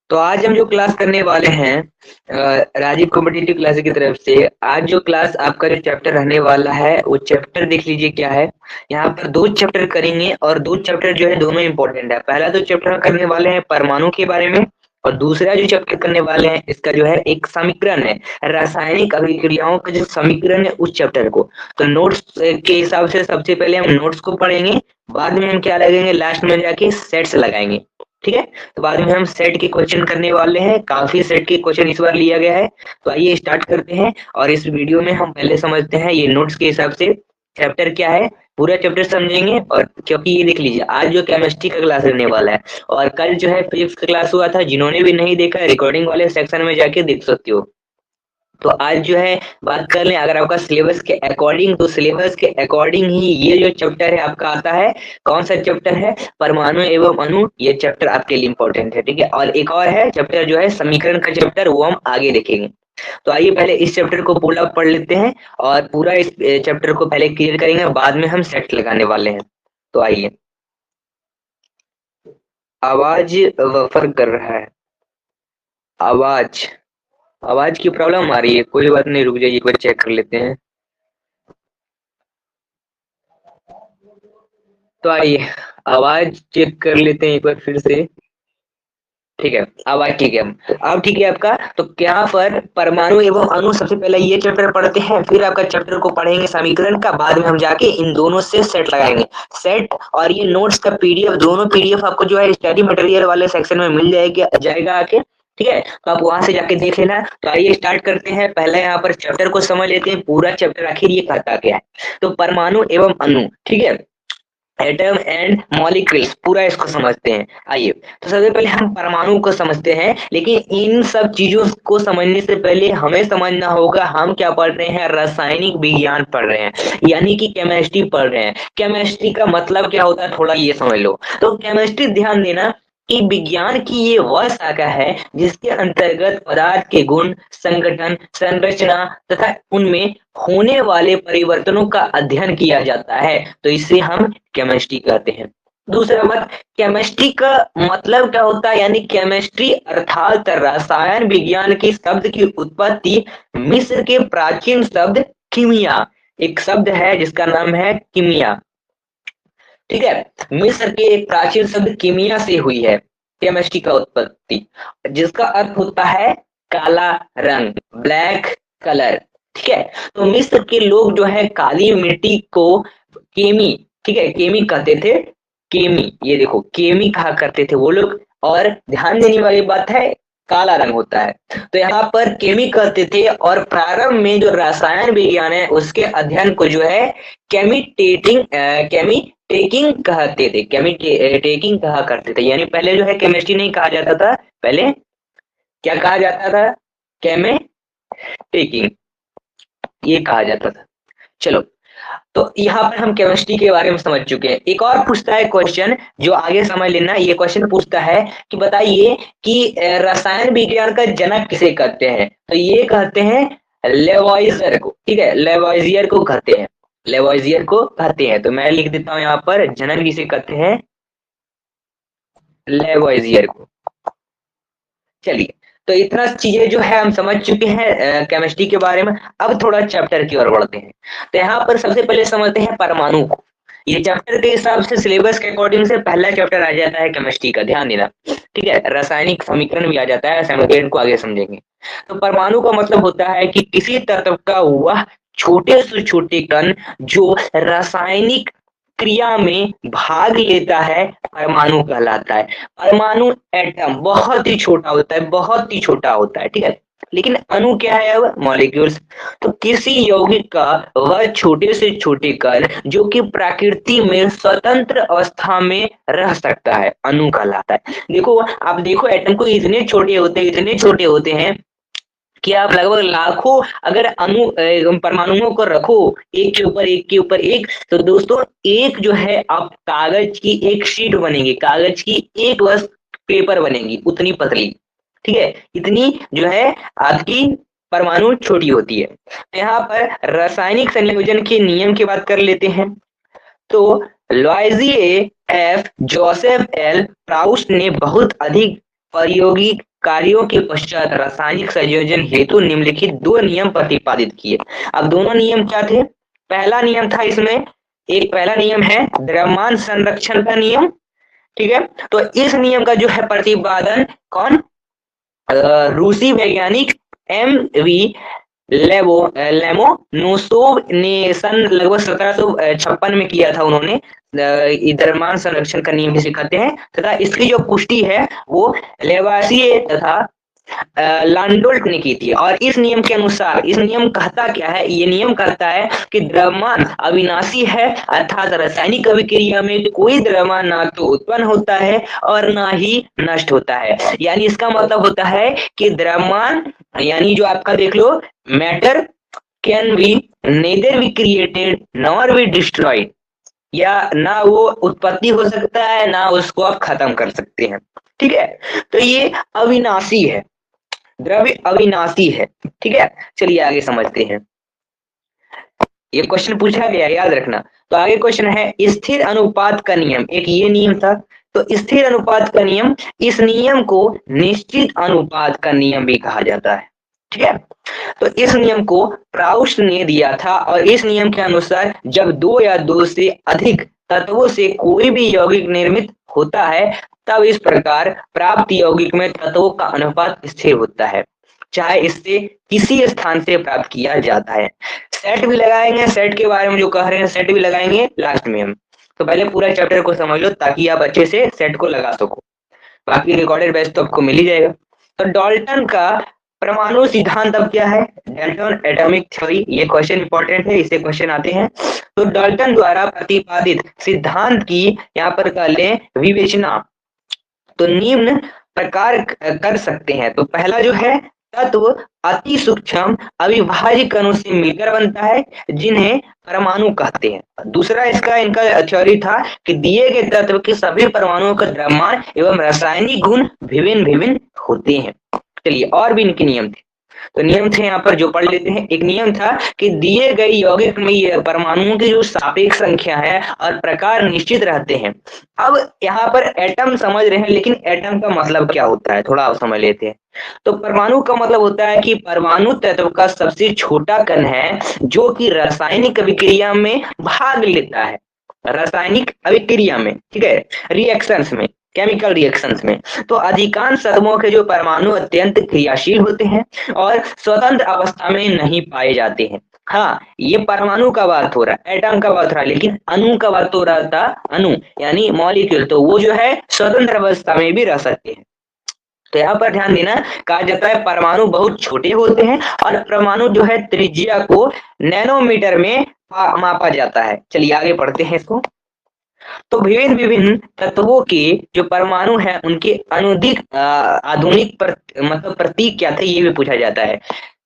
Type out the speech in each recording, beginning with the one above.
तो आज हम जो क्लास करने वाले हैं राजीव कॉम्पिटिटिव क्लासेस की तरफ से। आज जो क्लास आपका जो चैप्टर रहने वाला है वो चैप्टर देख लीजिए क्या है। यहाँ पर दो चैप्टर करेंगे और दो चैप्टर जो है दोनों इंपॉर्टेंट है। पहला तो चैप्टर हम करने वाले हैं परमाणु के बारे में, और दूसरा जो चैप्टर करने वाले हैं इसका जो है एक समीकरण है, रासायनिक अभिक्रियाओं का जो समीकरण है उस चैप्टर को। तो नोट्स के हिसाब से सबसे पहले हम नोट्स को पढ़ेंगे, बाद में हम क्या लगेंगे, लास्ट में जाके सेट्स लगाएंगे। ठीक है, तो बाद में हम सेट के क्वेश्चन करने वाले हैं। काफी सेट के क्वेश्चन इस बार लिया गया है। तो आइए स्टार्ट करते हैं, और इस वीडियो में हम पहले समझते हैं ये नोट्स के हिसाब से चैप्टर क्या है, पूरा चैप्टर समझेंगे। और क्योंकि ये देख लीजिए आज जो केमिस्ट्री का क्लास रहने वाला है, और कल जो है फिजिक्स का क्लास हुआ था, जिन्होंने भी नहीं देखा रिकॉर्डिंग वाले सेक्शन में जाके देख सकते हो। तो आज जो है बात कर लें अगर आपका सिलेबस के अकॉर्डिंग, तो सिलेबस के अकॉर्डिंग ही ये जो चैप्टर है आपका आता है। कौन सा चैप्टर है? परमाणु एवं अणु। ये चैप्टर आपके लिए इंपॉर्टेंट है, ठीक है। और एक और है चैप्टर जो है समीकरण का चैप्टर, वो हम आगे देखेंगे। तो आइए पहले इस चैप्टर को पूरा पढ़ लेते हैं, और पूरा इस चैप्टर को पहले क्लियर करेंगे, बाद में हम सेट लगाने वाले हैं। तो आइए। आवाज वफर कर रहा है। आवाज आवाज की प्रॉब्लम आ रही है, कोई बात नहीं, रुक जाइए, एक बार चेक कर लेते हैं। तो आइए आवाज चेक कर लेते हैं एक बार फिर से। ठीक है, आवाज ठीक है। अब ठीक है आपका। तो यहाँ पर परमाणु एवं अणु सबसे पहले ये चैप्टर पढ़ते हैं, फिर आपका चैप्टर को पढ़ेंगे समीकरण का, बाद में हम जाके इन दोनों से सेट लगाएंगे। सेट और ये नोट्स का पीडीएफ, दोनों पीडीएफ आपको जो है स्टडी मटेरियल वाले सेक्शन में मिल जाएगा आके। ठीक है, तो आप वहां से जाके देख लेना। तो आइए स्टार्ट करते हैं। पहले यहाँ पर चैप्टर को समझ लेते हैं, पूरा चैप्टर आखिर ये कहता क्या है। तो परमाणु एवं अणु, ठीक है, एटम एंड मॉलिक्यूल्स, पूरा इसको समझते हैं। आइए, तो सबसे पहले हम परमाणु को समझते हैं, लेकिन इन सब चीजों को समझने से पहले हमें समझना होगा हम क्या पढ़ रहे हैं। रासायनिक विज्ञान पढ़ रहे हैं, यानी कि केमिस्ट्री पढ़ रहे हैं। केमिस्ट्री का मतलब क्या होता है थोड़ा ये समझ लो। तो केमिस्ट्री, ध्यान देना कि विज्ञान की ये वह शाखा है जिसके अंतर्गत पदार्थ के गुण, संगठन, संरचना तथा उनमें होने वाले परिवर्तनों का अध्ययन किया जाता है। तो इसे हम केमिस्ट्री कहते हैं। दूसरा बात, केमिस्ट्री का मतलब क्या होता है, यानी केमिस्ट्री अर्थात रसायन विज्ञान की शब्द की उत्पत्ति मिस्र के प्राचीन शब्द कीमिया, एक शब्द है जिसका नाम है कीमिया। ठीक है, मिस्र के एक प्राचीन शब्द कीमिया से हुई है केमिस्ट्री का उत्पत्ति, जिसका अर्थ होता है काला रंग, ब्लैक कलर। ठीक है, तो मिस्र के लोग जो है काली मिट्टी को केमी, ठीक है, केमी कहते थे। केमी, ये देखो केमी कहा करते थे वो लोग। और ध्यान देने वाली बात है, काला रंग होता है। तो यहाँ पर केमी कहते थे, और प्रारंभ में जो रसायन विज्ञान है उसके अध्ययन को जो है केमी टेकिंग कहते थे, टेकिंग कहा करते थे। यानी पहले जो है केमिस्ट्री नहीं कहा जाता था, पहले क्या कहा जाता था? केमे टेकिंग, ये कहा जाता था। चलो, तो यहाँ पर हम केमिस्ट्री के बारे में समझ चुके हैं। एक और पूछता है क्वेश्चन, जो आगे समझ लेना। ये क्वेश्चन पूछता है कि बताइए कि रसायन विज्ञान का जनक किसे कहते हैं। तो ये कहते हैं लेवॉइजर को। ठीक है, लेवॉइजियर को कहते हैं, लेवॉइजियर को कहते हैं। तो मैं लिख देता हूँ यहाँ पर, जनक किसे कहते हैं? लेवॉइजियर को। चलिए, तो इतना चीजें जो है हम समझ चुके हैं केमिस्ट्री के बारे में। अब थोड़ा चैप्टर की ओर बढ़ते हैं। तो यहाँ पर सबसे पहले समझते हैं परमाणु को। ये चैप्टर के हिसाब से सिलेबस के अकॉर्डिंग से पहला चैप्टर आ जाता है केमिस्ट्री का, ध्यान देना। ठीक है, रासायनिक समीकरण भी आ जाता है, समीकरण को आगे समझेंगे। तो परमाणु का मतलब होता है कि किसी तत्व का वह छोटे से छोटे कण जो रासायनिक क्रिया में भाग लेता है, परमाणु कहलाता है। परमाणु एटम बहुत ही छोटा होता है, बहुत ही छोटा होता है। ठीक है, लेकिन अणु क्या है? अब मॉलिक्यूल्स। तो किसी यौगिक का वह छोटे से छोटे कण जो कि प्रकृति में स्वतंत्र अवस्था में रह सकता है, अणु कहलाता है। देखो, आप देखो एटम को इतने छोटे होते हैं, इतने छोटे होते हैं कि आप लगभग लाखों अगर परमाणुओं को रखो एक के ऊपर एक के ऊपर एक, तो दोस्तों एक जो है आप कागज की एक शीट बनेगी, कागज की एक बस पेपर बनेगी, उतनी पतली। ठीक है, इतनी जो है आपकी परमाणु छोटी होती है। तो यहाँ पर रासायनिक संयोजन के नियम की बात कर लेते हैं। तो लॉयजिए एफ, जोसेफ एल, प्राउस्ट ने बहुत अधिक प्रायोगिक कार्यों के पश्चात रासायनिक संयोजन हेतु निम्नलिखित 2 नियम प्रतिपादित किए। अब दोनों नियम क्या थे? पहला नियम था इसमें, एक पहला नियम है द्रव्यमान संरक्षण का नियम, ठीक है। तो इस नियम का जो है प्रतिपादन कौन, रूसी वैज्ञानिक एम.वी. लेमोनोसोव ने सन लगभग 1756 में किया था उन्होंने। द्रव्यमान संरक्षण का नियम भी सिखाते हैं तथा इसकी जो पुष्टि है वो लेवासिए तथा लांडोल्ट ने की थी। और इस नियम के अनुसार, इस नियम कहता क्या है, ये नियम कहता है कि द्रव्यमान अविनाशी है, अर्थात रासायनिक अभिक्रिया में कोई द्रव्यमान ना तो उत्पन्न होता है और ना ही नष्ट होता है। यानी इसका मतलब होता है कि द्रव्यमान यानी जो आपका देख लो, matter can be neither be created nor be destroyed, या ना वो उत्पत्ति हो सकता है ना उसको आप खत्म कर सकते हैं, ठीक है। तो ये अविनाशी है, द्रव्य अविनाशी है, ठीक है। चलिए आगे समझते हैं, ये क्वेश्चन पूछा गया, याद रखना। तो आगे क्वेश्चन है स्थिर अनुपात का नियम, एक ये नियम था। तो स्थिर अनुपात का नियम, इस नियम को निश्चित अनुपात का नियम भी कहा जाता है, ठीक है। तो इस नियम को प्राउस्ट ने दिया था और इस नियम के अनुसार जब 2 या 2 से अधिक तत्वों से कोई भी यौगिक निर्मित होता है तब इस प्रकार प्राप्त यौगिक में तत्वों का अनुपात स्थिर होता है, चाहे इससे किसी स्थान से प्राप्त किया जाता है। सेट भी लगाएंगे, सेट के बारे में जो कह रहे हैं सेट भी लगाएंगे लास्ट में हम। तो पहले पूरा चैप्टर को समझ लो ताकि आप अच्छे से सेट को लगा सको, बाकी रिकॉर्डेड बैच तो आपको मिल ही जाएगा। तो डाल्टन का परमाणु सिद्धांत अब क्या है, डाल्टन एटॉमिक थ्योरी, ये क्वेश्चन इंपॉर्टेंट है, इससे क्वेश्चन आते हैं। तो डाल्टन द्वारा प्रतिपादित सिद्धांत की यहाँ पर कर लें विवेचना, तो निम्न प्रकार कर सकते हैं। तो पहला जो है, तत्व अति सूक्ष्म अविभाज्य कणों से मिलकर बनता है जिन्हें परमाणु कहते हैं। दूसरा इसका इनका थ्योरी था कि दिए गए तत्व के सभी परमाणुओं का द्रव्यमान एवं रासायनिक गुण विभिन्न विभिन्न होते हैं। चलिए और भी इनके नियम थे, तो नियम थे यहाँ पर जो पढ़ लेते हैं। एक नियम था कि दिए गए यौगिक में परमाणुओं की जो सापेक्ष संख्या है और प्रकार निश्चित रहते हैं। अब यहाँ पर एटम समझ रहे हैं, लेकिन एटम का मतलब क्या होता है थोड़ा आप समझ लेते हैं। तो परमाणु का मतलब होता है कि परमाणु तत्व का सबसे छोटा कण है जो कि रासायनिक अभिक्रिया में भाग लेता है, रासायनिक अभिक्रिया में, ठीक है, रिएक्शंस में, केमिकल रिएक्शंस में। तो अधिकांश तत्वों के जो परमाणु अत्यंत क्रियाशील होते हैं और स्वतंत्र अवस्था में नहीं पाए जाते हैं। हाँ, ये परमाणु का बात हो रहा है, एटम का बात हो रहा है, लेकिन अणु का बात हो रहा था, अणु यानी मॉलिक्यूल, तो वो जो है स्वतंत्र अवस्था में भी रह सकते हैं। तो यहाँ पर ध्यान देना, कहा जाता है परमाणु बहुत छोटे होते हैं और परमाणु जो है त्रिज्या को नैनोमीटर में मापा जाता है। चलिए आगे पढ़ते हैं इसको। तो विभिन्न विभिन्न तत्वों के जो परमाणु है उनके अनुदिक आधुनिक मतलब प्रतीक क्या थे ये भी पूछा जाता है,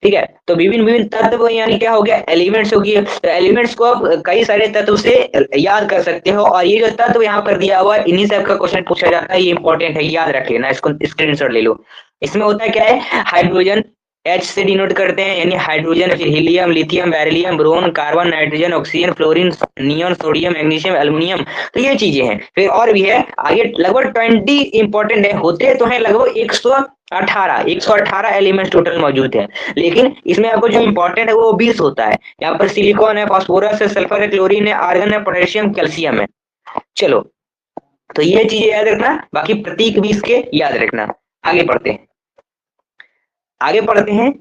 ठीक है। तो विभिन्न विभिन्न तत्व यानी क्या हो गया, एलिमेंट्स हो गए। तो एलिमेंट्स को आप कई सारे तत्व से याद कर सकते हो और ये जो तत्व यहाँ पर दिया हुआ है इन्हीं से आपका क्वेश्चन पूछा जाता है, ये इंपॉर्टेंट है, याद रख लेना, इसको स्क्रीनशॉट ले लो। इसमें होता है क्या है, हाइड्रोजन H से डिनोट करते हैं यानी हाइड्रोजन, फिर helium, lithium, beryllium, boron, carbon, nitrogen, oxygen, fluorine, neon, sodium, magnesium, aluminium. तो ये चीजें हैं, फिर और भी है आगे लगभग 20 इंपॉर्टेंट है, होते तो है लगभग 118 एलिमेंट्स टोटल मौजूद है, लेकिन इसमें आपको जो इंपॉर्टेंट है वो 20 होता है। यहाँ पर सिलिकॉन है, फास्फोरस है, सल्फर है, क्लोरीन है, आर्गन है, पोटेशियम, कैल्शियम है। चलो तो ये चीजें याद रखना, बाकी प्रतीक भी इसके याद रखना। आगे पढ़ते हैं, आगे पढ़ते हैं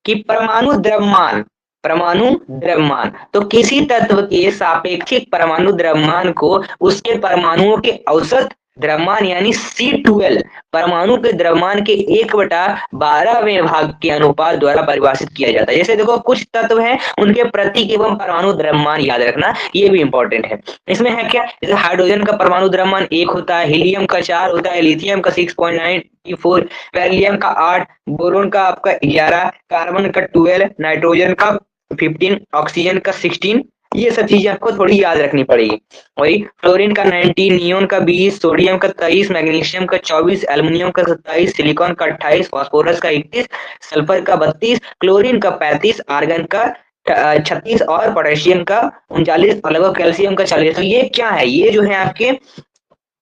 कि परमाणु द्रव्यमान, परमाणु द्रव्यमान, तो किसी तत्व के सापेक्षिक परमाणु द्रव्यमान को उसके परमाणुओं के औसत द्रव्यमान यानी C12 परमाणु के द्रव्यमान के 1/12वें भाग के अनुपात द्वारा परिभाषित किया जाता है। जैसे देखो कुछ तत्व हैं उनके प्रतीक एवं परमाणु द्रव्यमान याद रखना, ये भी इंपॉर्टेंट है। इसमें है क्या, जैसे हाइड्रोजन का परमाणु द्रव्यमान 1 होता है, हीलियम का 4 होता है, लिथियम का 6.94, बेरिलियम का 8, बोरोन का आपका 11, कार्बन का 12, नाइट्रोजन का 15, ऑक्सीजन का 16। ये सब चीजें आपको थोड़ी याद रखनी पड़ेगी। वही फ्लोरीन का 19, नियोन का 20, सोडियम का 23, मैग्नीशियम का 24, एल्युमिनियम का 27, सिलिकॉन का 28, फास्फोरस का 31, सल्फर का 32, क्लोरीन का 35, आर्गन का 36 और पोटेशियम का 39 और लगभग कैल्शियम का 40। तो ये क्या है, ये जो है आपके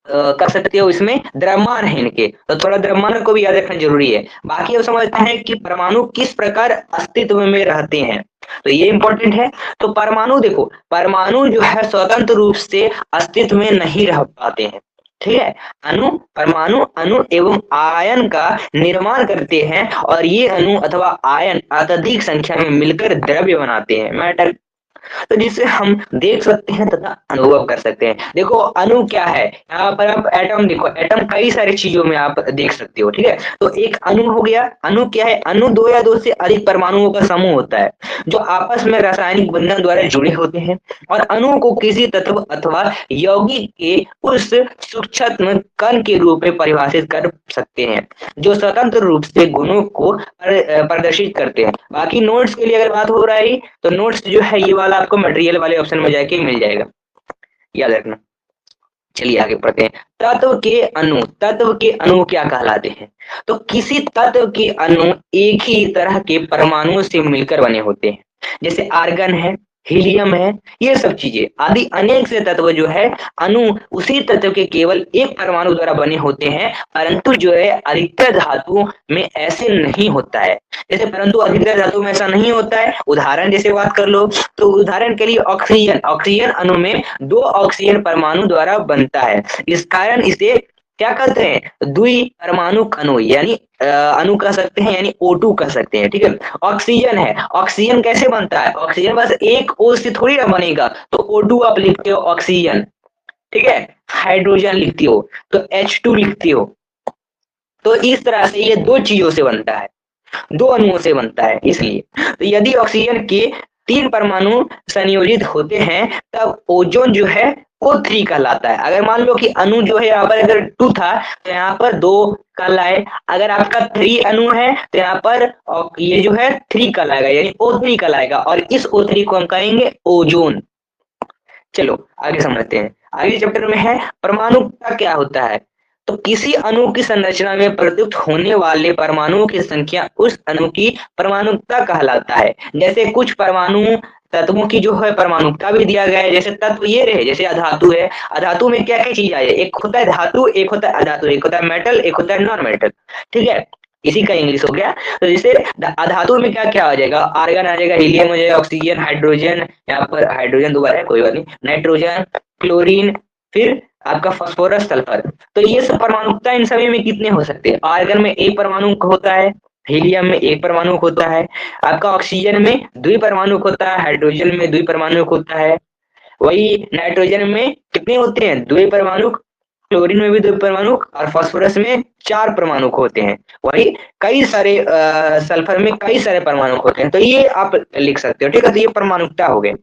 कर सकते हो, इसमें द्रव्यमान है इनके, तो थोड़ा द्रव्यमान को भी याद रखना जरूरी है। बाकी वो समझते हैं कि परमाणु किस प्रकार अस्तित्व में रहते हैं, तो ये इंपॉर्टेंट है। तो परमाणु देखो, परमाणु जो है स्वतंत्र रूप से अस्तित्व में नहीं रह पाते हैं, ठीक है। परमाणु अणु एवं आयन का निर्माण करते हैं और ये अणु अथवा आयन अत्यधिक संख्या में मिलकर द्रव्य बनाते हैं, मैटर, तो जिसे हम देख सकते हैं तथा अनुभव कर सकते हैं। देखो अणु क्या है, यहाँ पर आप एटम देखो, एटम कई सारी चीजों में आप देख सकते हो, ठीक है। तो एक अणु हो गया, अणु क्या है, अणु दो या दो से अधिक परमाणुओं का समूह होता है जो आपस में रासायनिक बंधन द्वारा जुड़े होते हैं और अणु को किसी तत्व अथवा यौगिक के उस सूक्ष्म कण के रूप में परिभाषित कर सकते हैं जो स्वतंत्र रूप से गुणों को प्रदर्शित करते हैं। बाकी नोट्स के लिए अगर बात हो रहा है तो नोट्स जो है ये वाला आपको मटेरियल वाले ऑप्शन में जाके मिल जाएगा, याद रखना। चलिए आगे पढ़ते हैं। तत्व के अणु क्या कहलाते हैं, तो किसी तत्व के अणु एक ही तरह के परमाणुओं से मिलकर बने होते हैं, जैसे आर्गन है, हीलियम है, ये सब चीजें आदि अनेक से तत्व जो है अणु उसी तत्व के केवल एक परमाणु द्वारा बने होते हैं, परंतु जो है अधिकतर धातु में ऐसे नहीं होता है। जैसे परंतु अधिकतर धातु में ऐसा नहीं होता है, उदाहरण जैसे बात कर लो तो उदाहरण के लिए ऑक्सीजन, ऑक्सीजन अणु में दो ऑक्सीजन परमाणु द्वारा बनता है, इस कारण इसे क्या कहते हैं, द्वि परमाणु अणु, यानी अणु कह सकते हैं, यानी O2 कह सकते हैं, ठीक है। ऑक्सीजन है, ऑक्सीजन कैसे बनता है, ऑक्सीजन बस एक O से थोड़ी ना बनेगा, तो O2 आप लिखते हो ऑक्सीजन, ठीक है। हाइड्रोजन लिखती हो तो H2 लिखती हो, तो इस तरह से ये दो चीजों से बनता है, दो अणुओं से बनता है। इसलिए तो यदि ऑक्सीजन के 3 परमाणु संयोजित होते हैं तब ओजोन जो है O3 कहलाता है। अगर मान लो कि अणु जो है यहाँ पर अगर 2 था तो यहाँ पर 2 कहलाए, अगर आपका 3 अणु है तो यहाँ पर ये जो है 3 कहलाएगा, यानी O3 कहलाएगा, और इस O3 को हम कहेंगे ओजोन। चलो आगे समझते हैं। आगे चैप्टर में है परमाणु का क्या होता है, तो किसी अणु की संरचना में प्रयुक्त होने वाले परमाणुओं की संख्या उस अणु की परमाणुकता कहलाता है। जैसे कुछ परमाणु तत्वों की जो है परमाणुकता भी दिया गया है, जैसे तत्व ये रहे, जैसे अधातु है, अधातु में क्या क्या चीज आ जाए, एक होता है धातु, एक होता है अधातु, एक होता है मेटल, एक होता है नॉन मेटल, ठीक है। इसी का इंग्लिश हो गया। तो जैसे अधातु में क्या क्या आ जाएगा, आर्गन आ जाएगा, हीलियम हो जाएगा, ऑक्सीजन, हाइड्रोजन, यहाँ पर हाइड्रोजन दोबारा है कोई बात नहीं, नाइट्रोजन, क्लोरीन, फिर आपका फास्फोरस, सल्फर। तो ये सब परमाणुकता इन सभी में कितने हो सकते हैं, आर्गन में एक परमाणु होता है, हीलियम में एक परमाणु होता है, आपका ऑक्सीजन में द्विपरमाणु होता है, हाइड्रोजन में द्विपरमाणु होता है, वही नाइट्रोजन में कितने होते हैं, द्विपरमाणु, क्लोरीन में भी 2 परमाणु और फास्फोरस में 4 परमाणु होते हैं, वही कई सारे सल्फर में कई सारे परमाणु होते हैं। तो ये आप लिख सकते हो, ठीक है। तो ये परमाणुकता हो गए।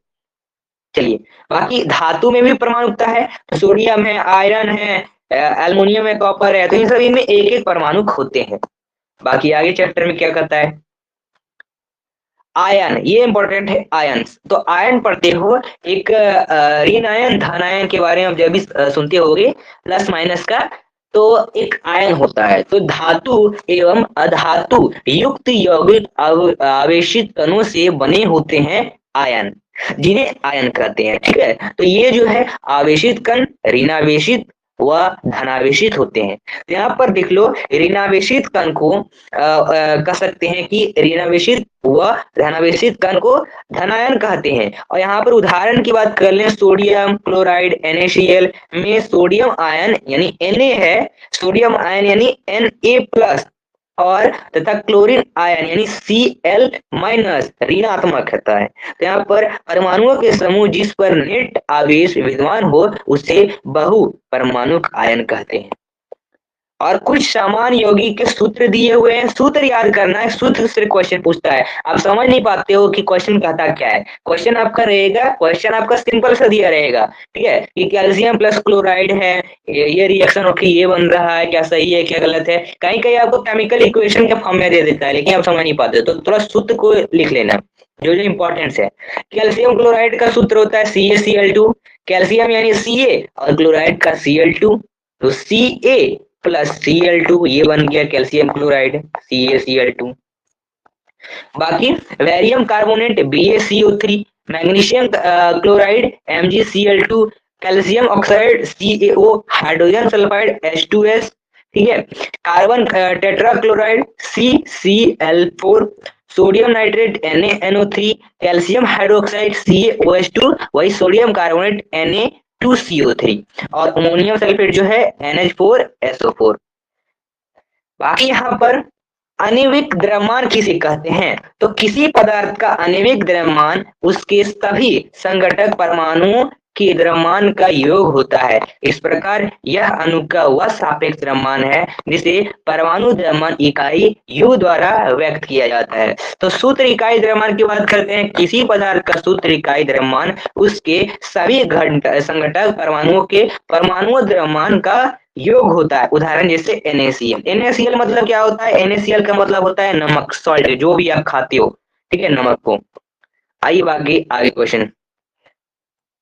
चलिए बाकी धातु में भी परमाणुकता है, तो सोडियम है, आयरन है, एल्युमिनियम है, कॉपर है, तो इन सभी में एक एक परमाणु होते हैं। बाकी आगे चैप्टर में क्या कहता है, आयन, ये इंपॉर्टेंट है आयन्स। तो आयन पढ़ते हो, एक ऋण आयन धन आयन के बारे में जब भी सुनते होगे प्लस माइनस का, तो एक आयन होता है। तो धातु एवं अधातु युक्त यौगिक आवेशित कणों से बने होते हैं आयन, जिन्हें आयन कहते हैं, ठीक है। तो ये जो है आवेशित कण ऋणावेशित व धनावेशित होते हैं। तो यहाँ पर देख लो, ऋणावेशित कण को कह सकते हैं कि ऋणावेशित व धनावेशित कण को धनायन कहते हैं। और यहाँ पर उदाहरण की बात कर लें, सोडियम क्लोराइड NaCl में सोडियम आयन यानी Na है, सोडियम आयन यानी Na+ और तथा क्लोरीन आयन यानी Cl- ऋणात्मक होता है। तो यहाँ पर परमाणुओं के समूह जिस पर नेट आवेश विद्यमान हो उसे बहु परमाणुक आयन कहते हैं। और कुछ समान यौगिक के सूत्र दिए हुए हैं, सूत्र याद करना है, सूत्र से क्वेश्चन पूछता है। आप समझ नहीं पाते हो कि क्वेश्चन कहता क्या है, क्वेश्चन आपका रहेगा, क्वेश्चन आपका सिंपल सा दिया रहेगा, ठीक है, कि कैल्शियम प्लस क्लोराइड है, ये रिएक्शन होकर ये बन रहा है, क्या सही है क्या गलत है, कहीं कहीं आपको केमिकल इक्वेशन के फॉर्म में दे देता है, लेकिन आप समझ नहीं पाते, तो थोड़ा सूत्र को लिख लेना जो जो इंपॉर्टेंस है। कैल्शियम क्लोराइड का सूत्र होता है CaCl2, कैल्शियम यानी Ca और क्लोराइड का Cl2, तो Ca प्लस Cl2 ये बन गया कैल्शियम क्लोराइड CaCl2। बाकी barium carbonate BaCO3, magnesium chloride MgCl2, calcium oxide CaO, hydrogen sulphide H2S, ठीक है, carbon tetrachloride CCl4, sodium nitrate NaNO3, calcium hydroxide CaOH2, वही सोडियम कार्बोनेट Na2CO3, और ammonium sulphate जो है NH4SO4। बाकी यहाँ पर आणविक द्रव्यमान किसे कहते हैं? तो किसी पदार्थ का आणविक द्रव्यमान उसके सभी संघटक परमाणुओं के द्रव्यमान का योग होता है। इस प्रकार यह अणु का वह सापेक्ष द्रव्यमान है जिसे परमाणु द्रव्यमान इकाई U द्वारा व्यक्त किया जाता है। तो सूत्र इकाई द्रव्यमान की बात करते हैं। किसी पदार्थ का सूत्र इकाई द्रव्यमान उसके सभी संघटक परमाणुओं के परमाणु द्रव्यमान का योग होता है। उदाहरण जैसे NaCl। NaCl मतलब क्या होता है? NaCl का मतलब होता है नमक, सॉल्ट, जो भी आप खाते हो, ठीक है, नमक को। आइए आगे क्वेश्चन।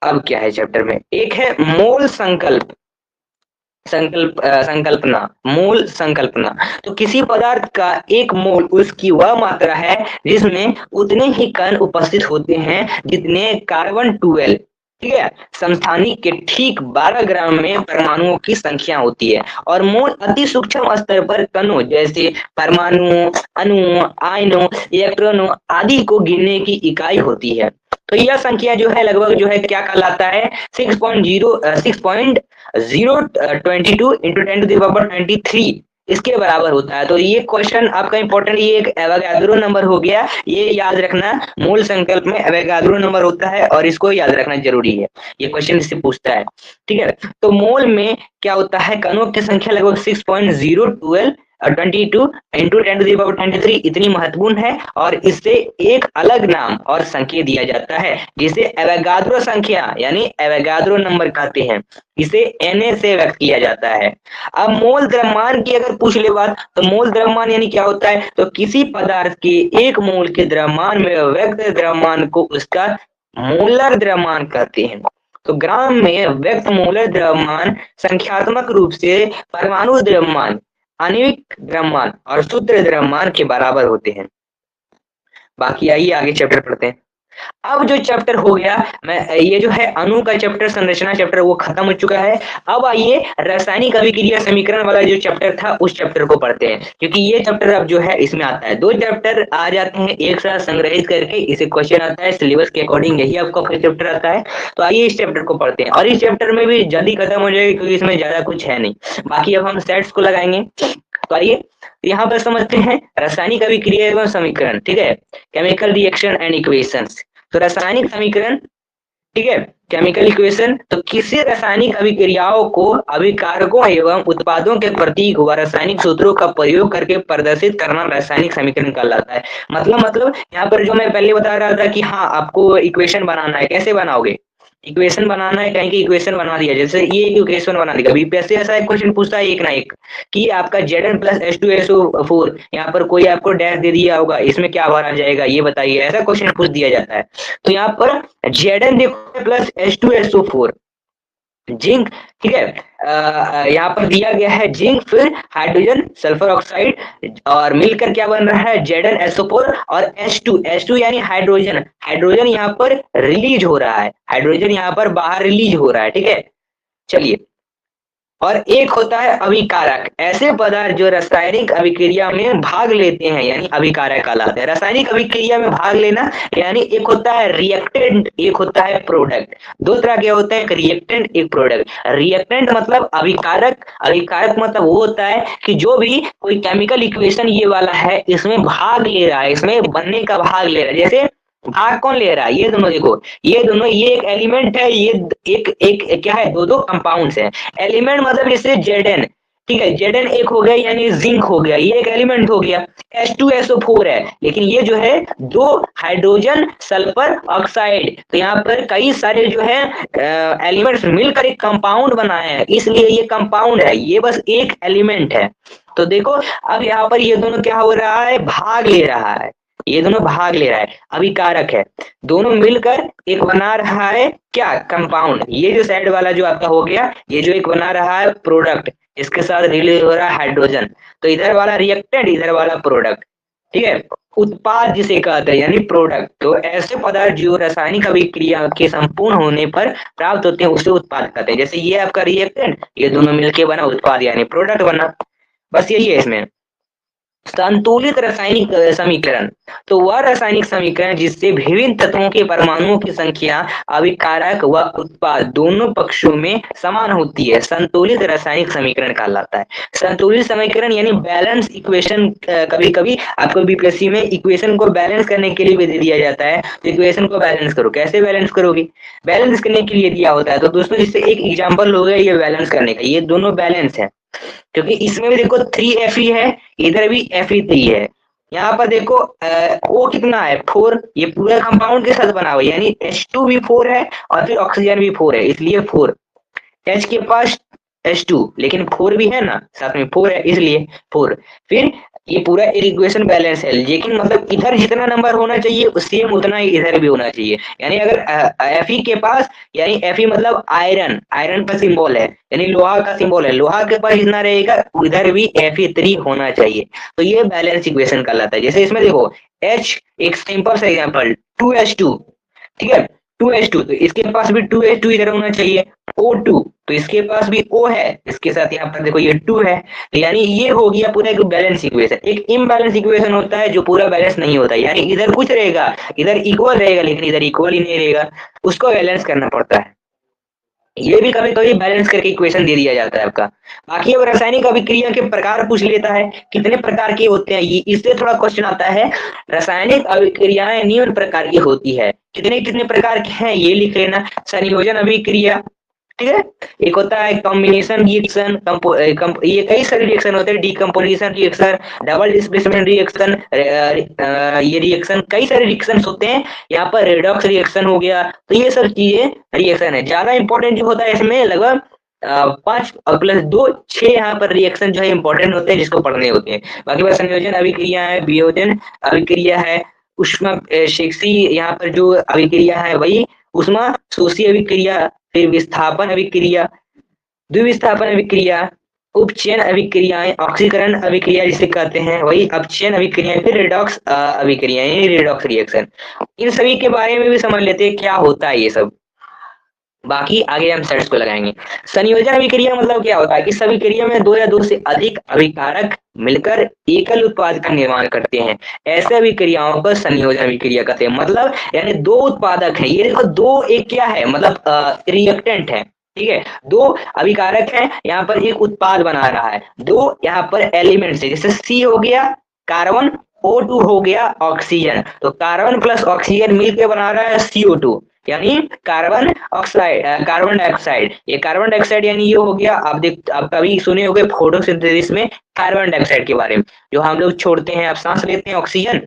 अब क्या है चैप्टर में? एक है मोल संकल्पना, मोल संकल्पना। तो किसी पदार्थ का एक मोल उसकी वह मात्रा है जिसमें उतने ही कण उपस्थित होते हैं जितने कार्बन 12, ठीक है, समस्थानिक के ठीक 12 ग्राम में परमाणुओं की संख्या होती है। और मोल अति सूक्ष्म स्तर पर कणों जैसे परमाणुओं, अणुओं, आयनों, इलेक्ट्रॉनों आदि को गिनने की इकाई होती है। तो यह संख्या जो है लगभग जो है क्या कहलाता है? 6.022 इंटू 10⁻23 इसके बराबर होता है। तो ये क्वेश्चन आपका इंपॉर्टेंट, ये एक एवोगाड्रो नंबर हो गया, ये याद रखना। मूल संकल्प में एवोगाड्रो नंबर होता है और इसको याद रखना जरूरी है, ये क्वेश्चन इससे पूछता है, ठीक है। तो मोल में क्या होता है? कणों की संख्या लगभग 6.022 इंटू 10⁻23 इतनी महत्वपूर्ण है और इससे एक अलग नाम और संख्या दिया जाता है जिसे एवोगाड्रो संख्या यानी एवोगाड्रो नंबर कहते हैं। इसे Na से व्यक्त किया जाता है। अब मोल द्रव्यमान की अगर पूछ ले बात, तो मोल द्रव्यमान यानी क्या होता है? तो किसी पदार्थ के एक मोल के द्रव्यमान में व्यक्त द्रव्यमान को उसका मोलर द्रव्यमान कहते हैं। तो ग्राम में व्यक्त मोलर द्रव्यमान संख्यात्मक रूप से परमाणु द्रव्यमान, आणविक द्रव्यमान और सूत्र द्रव्यमान के बराबर होते हैं। बाकी आइए आगे चैप्टर पढ़ते हैं। अब जो चैप्टर हो गया, मैं ये जो है अणु का चैप्टर, संरचना चैप्टर, वो खत्म हो चुका है। अब आइए रासायनिक अभिक्रिया समीकरण वाला जो चैप्टर था उस चैप्टर को पढ़ते हैं, क्योंकि ये चैप्टर अब जो है इसमें आता है। 2 चैप्टर आ जाते हैं एक साथ संग्रहित करके, इसे क्वेश्चन आता है सिलेबस के अकॉर्डिंग, यही आपका फर्स्ट चैप्टर आता है। तो आइए इस चैप्टर को पढ़ते हैं और इस चैप्टर में भी जल्दी खत्म हो जाएगा क्योंकि इसमें ज्यादा कुछ है नहीं। बाकी अब हम सेट्स को लगाएंगे। तो आइए यहाँ पर समझते हैं रासायनिक अभिक्रिया एवं समीकरण, ठीक है, केमिकल रिएक्शन एंड इक्वेशंस। तो रासायनिक समीकरण, ठीक है, केमिकल इक्वेशन। तो किसी रासायनिक अभिक्रियाओं को अभिकारकों एवं उत्पादों के प्रतीक व रासायनिक सूत्रों का प्रयोग करके प्रदर्शित करना रासायनिक समीकरण कहलाता है। मतलब यहाँ पर जो मैं पहले बता रहा था कि हाँ आपको इक्वेशन बनाना है, कैसे बनाओगे? इक्वेशन बनाना है, कहीं की इक्वेशन बना दिया, जैसे ये इक्वेशन बना दिया। बीपीएससी ऐसा एक क्वेश्चन पूछता है एक ना एक कि आपका Zn प्लस H2SO4, यहाँ पर कोई आपको डैश दे दिया होगा, इसमें क्या भरा जाएगा ये बताइए, ऐसा क्वेश्चन पूछ दिया जाता है। तो यहाँ पर Zn देखो प्लस H2SO4, जिंक, ठीक है, यहाँ पर दिया गया है जिंक, फिर हाइड्रोजन सल्फर ऑक्साइड और मिलकर क्या बन रहा है? Zn SO4 और H2 यानी हाइड्रोजन, हाइड्रोजन यहाँ पर रिलीज हो रहा है, हाइड्रोजन यहाँ पर बाहर रिलीज हो रहा है, ठीक है। चलिए, और एक होता है अभिकारक, ऐसे पदार्थ जो रासायनिक अभिक्रिया में भाग लेते हैं यानी अभिकारक कहलाते हैं। रासायनिक अभिक्रिया में भाग लेना यानी एक होता है रिएक्टेंट, एक होता है प्रोडक्ट। 2 तरह के होते हैं, एक रिएक्टेंट, एक प्रोडक्ट। रिएक्टेंट मतलब अभिकारक, अभिकारक मतलब वो होता है कि जो भी कोई केमिकल इक्वेशन ये वाला है इसमें भाग ले रहा है, इसमें बनने का भाग ले रहा है। जैसे भाग कौन ले रहा है? ये दोनों देखो, ये दोनों, ये एक एलिमेंट है, ये एक क्या है? 2 कंपाउंड्स हैं। एलिमेंट मतलब जैसे Zn, ठीक है, Zn एक हो गया यानी जिंक हो गया, ये एक एलिमेंट हो गया। H2SO4 है, लेकिन ये जो है 2 हाइड्रोजन सल्फर ऑक्साइड। तो यहाँ पर कई सारे जो है एलिमेंट्स मिलकर एक कंपाउंड बनाए हैं, इसलिए ये कंपाउंड है, ये बस एक एलिमेंट है। तो देखो अब यहाँ पर ये दोनों क्या हो रहा है? भाग ले रहा है, ये दोनों भाग ले रहा है, अभिकारक है। दोनों मिलकर एक बना रहा है क्या? कंपाउंड। ये जो साइड वाला जो आपका हो गया, ये जो एक बना रहा है प्रोडक्ट, इसके साथ रिलीज हो रहा है हाइड्रोजन। तो इधर वाला रिएक्टेंट, इधर वाला प्रोडक्ट, ठीक है। उत्पाद जिसे कहते हैं यानी प्रोडक्ट। तो ऐसे पदार्थ जो रासायनिक अभिक्रिया के संपूर्ण होने पर प्राप्त होते हैं उसे उत्पाद कहते हैं। जैसे ये आपका रिएक्टेंट, ये दोनों मिलके बना उत्पाद यानी प्रोडक्ट बना। बस यही है इसमें। संतुलित रासायनिक समीकरण, तो वह रासायनिक समीकरण जिससे विभिन्न तत्वों के परमाणुओं की संख्या अभिकारक व उत्पाद दोनों पक्षों में समान होती है, संतुलित रासायनिक समीकरण कहलाता है। संतुलित समीकरण यानी बैलेंस इक्वेशन। कभी कभी आपको बीपीएससी में इक्वेशन को बैलेंस करने के लिए भी दे दिया जाता है, तो इक्वेशन को बैलेंस करो, कैसे बैलेंस करोगे? बैलेंस करने के लिए दिया होता है। तो दोस्तों इससे एक एग्जाम्पल हो गया ये बैलेंस करने का, ये दोनों बैलेंस है क्योंकि इसमें भी देखो 3Fe है, इधर भी Fe3 है। यहाँ पर देखो O कितना है 4, ये पूरा कंपाउंड के साथ बना हुआ है यानी H2 भी 4 है और फिर ऑक्सीजन भी 4 है, इसलिए 4। H के पास H2 लेकिन 4 भी है ना, साथ में 4 है इसलिए 4। फिर ये पूरा एक इक्वेशन बैलेंस है, लेकिन मतलब इधर जितना नंबर होना चाहिए सेम उतना ही इधर भी होना चाहिए। यानी अगर Fe के पास, यानी Fe मतलब आयरन, आयरन का सिंबल है यानी लोहा का सिंबल है, लोहा के पास जितना रहेगा उधर भी Fe3 होना चाहिए। तो ये बैलेंस इक्वेशन कहलाता है। जैसे इसमें देखो H, एक सिंपल सा एग्जाम्पल 2H2, ठीक है 2H2, तो इसके पास भी 2H2 इधर होना चाहिए। O2, तो इसके पास भी O है, इसके साथ यहाँ पर देखो ये 2 है, तो यानी ये हो गया पूरा एक बैलेंस इक्वेशन। एक इम्बैलेंस इक्वेशन होता है जो पूरा बैलेंस नहीं होता, यानी इधर कुछ रहेगा इधर इक्वल रहेगा लेकिन इधर इक्वल ही नहीं रहेगा, उसको बैलेंस करना पड़ता है। ये भी कभी कभी बैलेंस करके इक्वेशन दे दिया जाता है आपका। बाकी अब रासायनिक अभिक्रिया के प्रकार पूछ लेता है, कितने प्रकार के होते हैं, ये इससे थोड़ा क्वेश्चन आता है। रासायनिक अभिक्रियाएं निम्न प्रकार की होती है, कितने कितने प्रकार के हैं ये लिख लेना। संयोजन अभिक्रिया, ठीक है, एक होता है कॉम्बिनेशन रिएक्शन, ये कई सारे रिएक्शन होते हैं, decomposition reaction, double displacement reaction, ये रिएक्शन कई सारे रिएक्शन होते हैं। यहाँ पर रेडॉक्स रिएक्शन हो गया, तो ये सब चीजें रिएक्शन है। ज्यादा इंपॉर्टेंट जो होता है इसमें लगभग 5 प्लस 2 6 यहाँ पर रिएक्शन जो है इंपॉर्टेंट होते हैं जिसको पढ़ने होते हैं। बाकी बात संयोजन अभिक्रिया है, वियोजन अभिक्रिया है, उष्मा शेक्सी यहाँ पर जो अभिक्रिया है वही उष्मा शोषी अभिक्रिया, फिर विस्थापन अभिक्रिया, द्विविस्थापन अभिक्रिया, उपचयन अभिक्रियाएं, ऑक्सीकरण अभिक्रिया जिसे कहते हैं वही अपचयन अभिक्रियाएं, फिर रिडॉक्स अभिक्रिया यानी रिडॉक्स रिएक्शन। इन सभी के बारे में भी समझ लेते हैं क्या होता है ये सब, बाकी आगे हम सेट्स को लगाएंगे। संयोजन अभिक्रिया मतलब क्या होता है कि सभी क्रिया में 2 या 2 से अधिक अभिकारक मिलकर एकल उत्पाद का निर्माण करते हैं, ऐसे अभिक्रियाओं को संयोजन अभिक्रिया कहते हैं। मतलब यानी 2 उत्पादक है, ये देखो 2 एक क्या है मतलब रिएक्टेंट है, ठीक है, 2 अभिकारक है, यहाँ पर एक उत्पाद बना रहा है, 2 यहाँ पर एलिमेंट्स है, जैसे C हो गया कार्बन, O2 हो गया ऑक्सीजन, तो कार्बन प्लस ऑक्सीजन मिलकर बना रहा है CO2 यानी कार्बन ऑक्साइड, कार्बन डाइऑक्साइड। ये कार्बन डाइऑक्साइड यानी ये हो गया, आप कभी सुने होंगे फोटोसिंथेसिस में कार्बन डाइऑक्साइड के बारे में, जो हम लोग छोड़ते हैं, आप सांस लेते हैं ऑक्सीजन,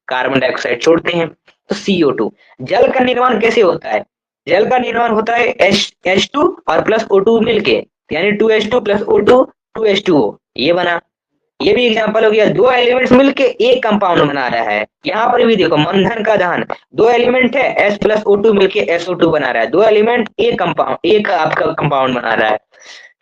कार्बन डाइऑक्साइड छोड़ते हैं, तो CO2। जल का निर्माण कैसे होता है? जल का निर्माण होता है H2 और प्लस O2 मिलके, यानी 2H2 प्लस O2 2H2O, ये बना। ये भी एग्जांपल हो गया, 2 एलिमेंट्स मिलके एक कंपाउंड बना रहा है। यहाँ पर भी देखो मंथन का दहन, 2 एलिमेंट है H प्लस O2 मिलके SO2 बना रहा है, 2 एलिमेंट एक कंपाउंड, एक आपका कंपाउंड बना रहा है।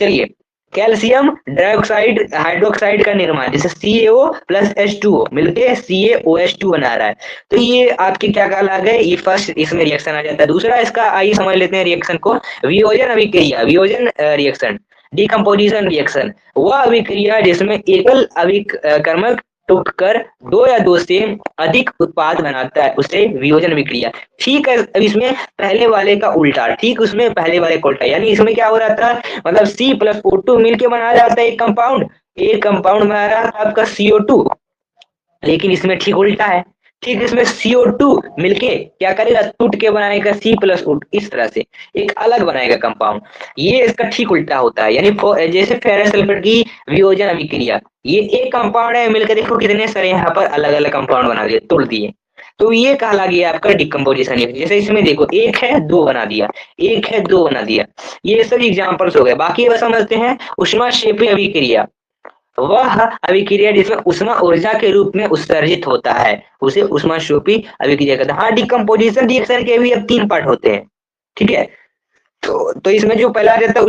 चलिए कैल्शियम डाइऑक्साइड हाइड्रोक्साइड का निर्माण, जैसे CaO प्लस H2O मिलके CaOH2 बना रहा है, तो ये आपके क्या कहला गए, ये फर्स्ट इसमें रिएक्शन आ जाता है। दूसरा इसका आइए समझ लेते हैं रिएक्शन को, वियोजन अभिक्रिया, वियोजन रिएक्शन, डिकम्पोजिशन रिएक्शन, वह अभिक्रिया जिसमें एकल अभिकर्मक टूटकर 2 या 2 से अधिक उत्पाद बनाता है उसे वियोजन अभिक्रिया। ठीक है, अब इसमें पहले वाले का उल्टा, ठीक उसमें पहले वाले का उल्टा, यानी इसमें क्या हो रहा था, मतलब C प्लस O2 मिलके बना जाता है एक कंपाउंड बना रहा था आपका CO2, लेकिन इसमें ठीक उल्टा है, ठीक इसमें CO2 मिलके क्या करेगा, टूट के बनाएगा C प्लस O2, इस तरह से एक अलग बनाएगा कंपाउंड, ये इसका ठीक उल्टा होता है। यानी जैसे फेरस सल्फेट की वियोजन अभिक्रिया, ये एक कंपाउंड है, मिलकर देखो कितने सारे यहाँ पर अलग अलग कंपाउंड बना दिए, तोड़ दिए, तो ये कहला गया आपका डिकम्पोजिशन। जैसे इसमें देखो एक है 2 बना दिया, एक है 2 बना दिया, ये सब एग्जाम्पल्स हो गए। बाकी अब समझते हैं उष्माक्षेपी अभिक्रिया, वह अभिक्रिया जिसमें उष्मा ऊर्जा के रूप में उत्सर्जित होता है उसे उष्माक्षेपी अभिक्रिया कहते हैं। हाँ, डिकम्पोजिशन रिएक्शन के भी अब 3 पार्ट होते हैं, ठीक है, तो इसमें जो पहला आ जाता है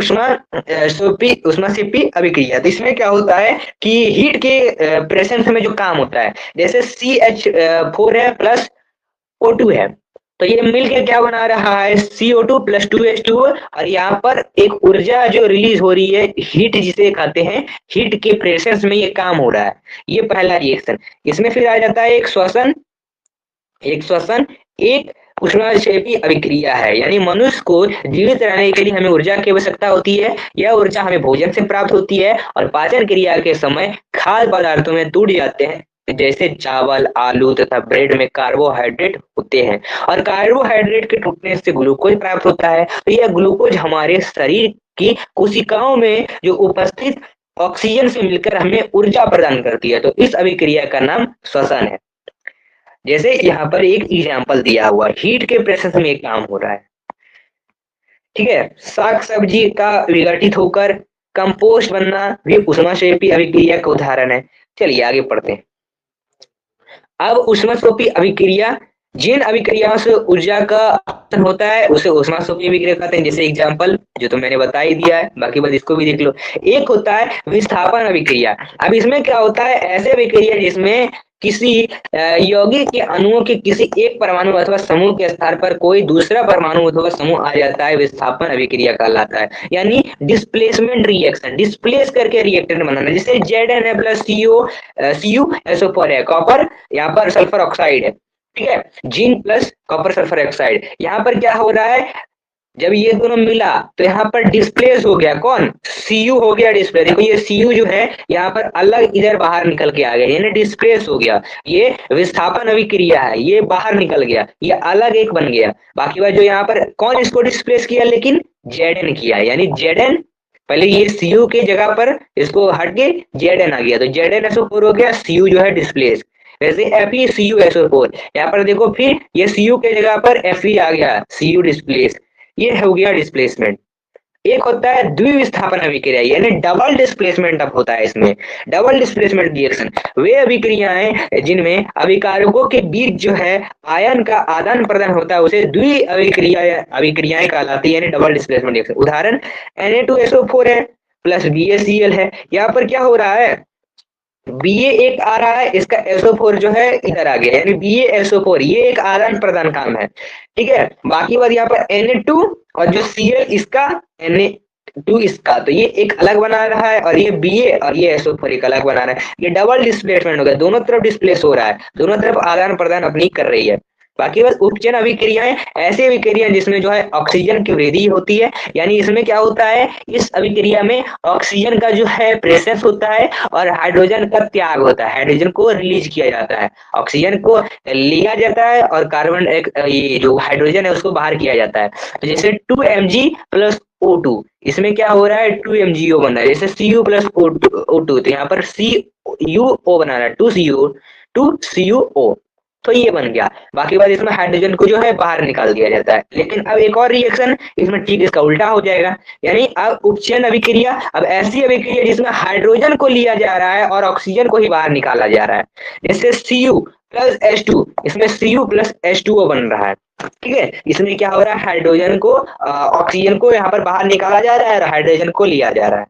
उष्माक्षेपी अभिक्रिया। तो इसमें क्या होता है कि हीट के प्रेजेंस में जो काम होता है, जैसे CH4 है प्लस O2 है, तो ये मिलके क्या बना रहा है, CO2 प्लस 2H2, और यहाँ पर एक ऊर्जा जो रिलीज हो रही है, हीट जिसे कहते हैं, हीट के प्रेशर्स में ये काम हो रहा है। ये पहला रिएक्शन। इसमें फिर आ जाता है एक श्वसन एक उष्माक्षेपी अभिक्रिया है, यानी मनुष्य को जीवित रहने के लिए हमें ऊर्जा की आवश्यकता होती है। यह ऊर्जा हमें भोजन से प्राप्त होती है और पाचन क्रिया के समय खाद्य पदार्थों में टूट जाते हैं, जैसे चावल, आलू तथा ब्रेड में कार्बोहाइड्रेट होते हैं, और कार्बोहाइड्रेट के टूटने से ग्लूकोज प्राप्त होता है। तो यह ग्लूकोज हमारे शरीर की कोशिकाओं में जो उपस्थित ऑक्सीजन से मिलकर हमें ऊर्जा प्रदान करती है। तो इस अभिक्रिया का नाम श्वसन है। जैसे यहाँ पर एक एग्जाम्पल दिया हुआ, हीट के प्रेशर में काम हो रहा है, ठीक है। साग सब्जी का विघटित होकर कंपोस्ट बनना भी उष्माक्षेपी अभिक्रिया का उदाहरण है। चलिए आगे पढ़ते हैं। अब उष्माक्षेपी अभिक्रिया, जिन अभिक्रियाओं से ऊर्जा का उत्पन्न होता है उसे उष्माक्षेपी अभिक्रिया कहते हैं। जैसे एग्जाम्पल जो तो मैंने बता ही दिया है, बाकी बात इसको भी देख लो। एक होता है विस्थापन अभिक्रिया। अब इसमें क्या होता है, ऐसे अभिक्रिया जिसमें किसी यौगिक के अणुओं के किसी एक परमाणु अथवा समूह के स्थान पर कोई दूसरा परमाणु अथवा समूह आ जाता है, विस्थापन अभिक्रिया कहलाता है। यानी डिस्प्लेसमेंट रिएक्शन, डिस्प्लेस करके रिएक्टेंट बनाना। जैसे ZN प्लस CuSO4 है, कॉपर यहाँ पर सल्फर ऑक्साइड है, ठीक है, zinc plus copper sulphur oxide. यहाँ पर क्या हो रहा है, जब ये दोनों मिला तो यहाँ पर डिस्प्लेस हो गया, कौन, Cu हो गया डिस्प्लेस। देखो ये Cu जो है यहाँ पर अलग इधर बाहर निकल के आ गया, यानी डिस्प्लेस हो गया। ये विस्थापन अभिक्रिया है, ये बाहर निकल गया, ये अलग एक बन गया। बाकी बात जो यहाँ पर कौन इसको डिस्प्लेस किया, लेकिन Zn किया, यानी Zn पहले ये Cu के जगह पर इसको हट के Zn आ गया, तो ZnSO4 हो गया, Cu जो है डिस्प्लेस। वैसे FeCuSO4, यहाँ पर देखो फिर ये Cu के जगह पर Fe आ गया, Cu डिस्प्लेस, ये हो गया डिस्प्लेसमेंट। एक होता है द्विविस्थापन अभिक्रिया, यानी डबल डिस्प्लेसमेंट अब होता है इसमें, डबल डिस्प्लेसमेंट रिएक्शन। वे अभिक्रियाएं जिनमें अभिकारकों के बीच जो है आयन का आदान प्रदान होता है उसे अभिक्रियाएं कहलाती है, यानी डबल डिस्प्लेसमेंट रिएक्शन। उदाहरण Na2SO4 है प्लस BaCl है। यहाँ पर क्या हो रहा है, Ba एक आ रहा है, इसका SO4 जो है इधर आ गया, यानी BaSO4, ये एक आदान प्रदान काम है, ठीक है। बाकी बात यहाँ पर Na2 और जो Cl इसका, Na2 इसका, तो ये एक अलग बना रहा है, और ये Ba और ये SO4 एक अलग बना रहा है। ये डबल डिस्प्लेसमेंट हो गया, दोनों तरफ डिस्प्लेस हो रहा है, दोनों तरफ आदान प्रदान अपनी कर रही है। बाकी बस उपचयन अभिक्रियाएं, ऐसी अभिक्रिया जिसमें जो है ऑक्सीजन की वृद्धि होती है, यानी इसमें क्या होता है, इस अभिक्रिया में ऑक्सीजन का जो है प्रेशर होता है और हाइड्रोजन का त्याग होता है, हाइड्रोजन को रिलीज किया जाता है, ऑक्सीजन को लिया जाता है और कार्बन ये जो हाइड्रोजन है उसको बाहर किया जाता है। तो जैसे 2Mg प्लस O2, इसमें क्या हो रहा है, 2MgO बन रहा है। जैसे Cu प्लस O2, तो यहाँ पर CuO बना रहा है, 2CuO, तो ये बन गया। बाकी बात इसमें हाइड्रोजन को जो है बाहर निकाल दिया जाता है। लेकिन अब एक और रिएक्शन इसमें ठीक इसका उल्टा हो जाएगा, यानी अब उपचयन अभिक्रिया, अब ऐसी अभिक्रिया जिसमें हाइड्रोजन को लिया जा रहा है और ऑक्सीजन को ही बाहर निकाला जा रहा है। जैसे Cu प्लस H2, इसमें Cu प्लस H2O बन रहा है, ठीक है। इसमें क्या हो रहा है, हाइड्रोजन को ऑक्सीजन को यहाँ पर बाहर निकाला जा रहा है और हाइड्रोजन को लिया जा रहा है।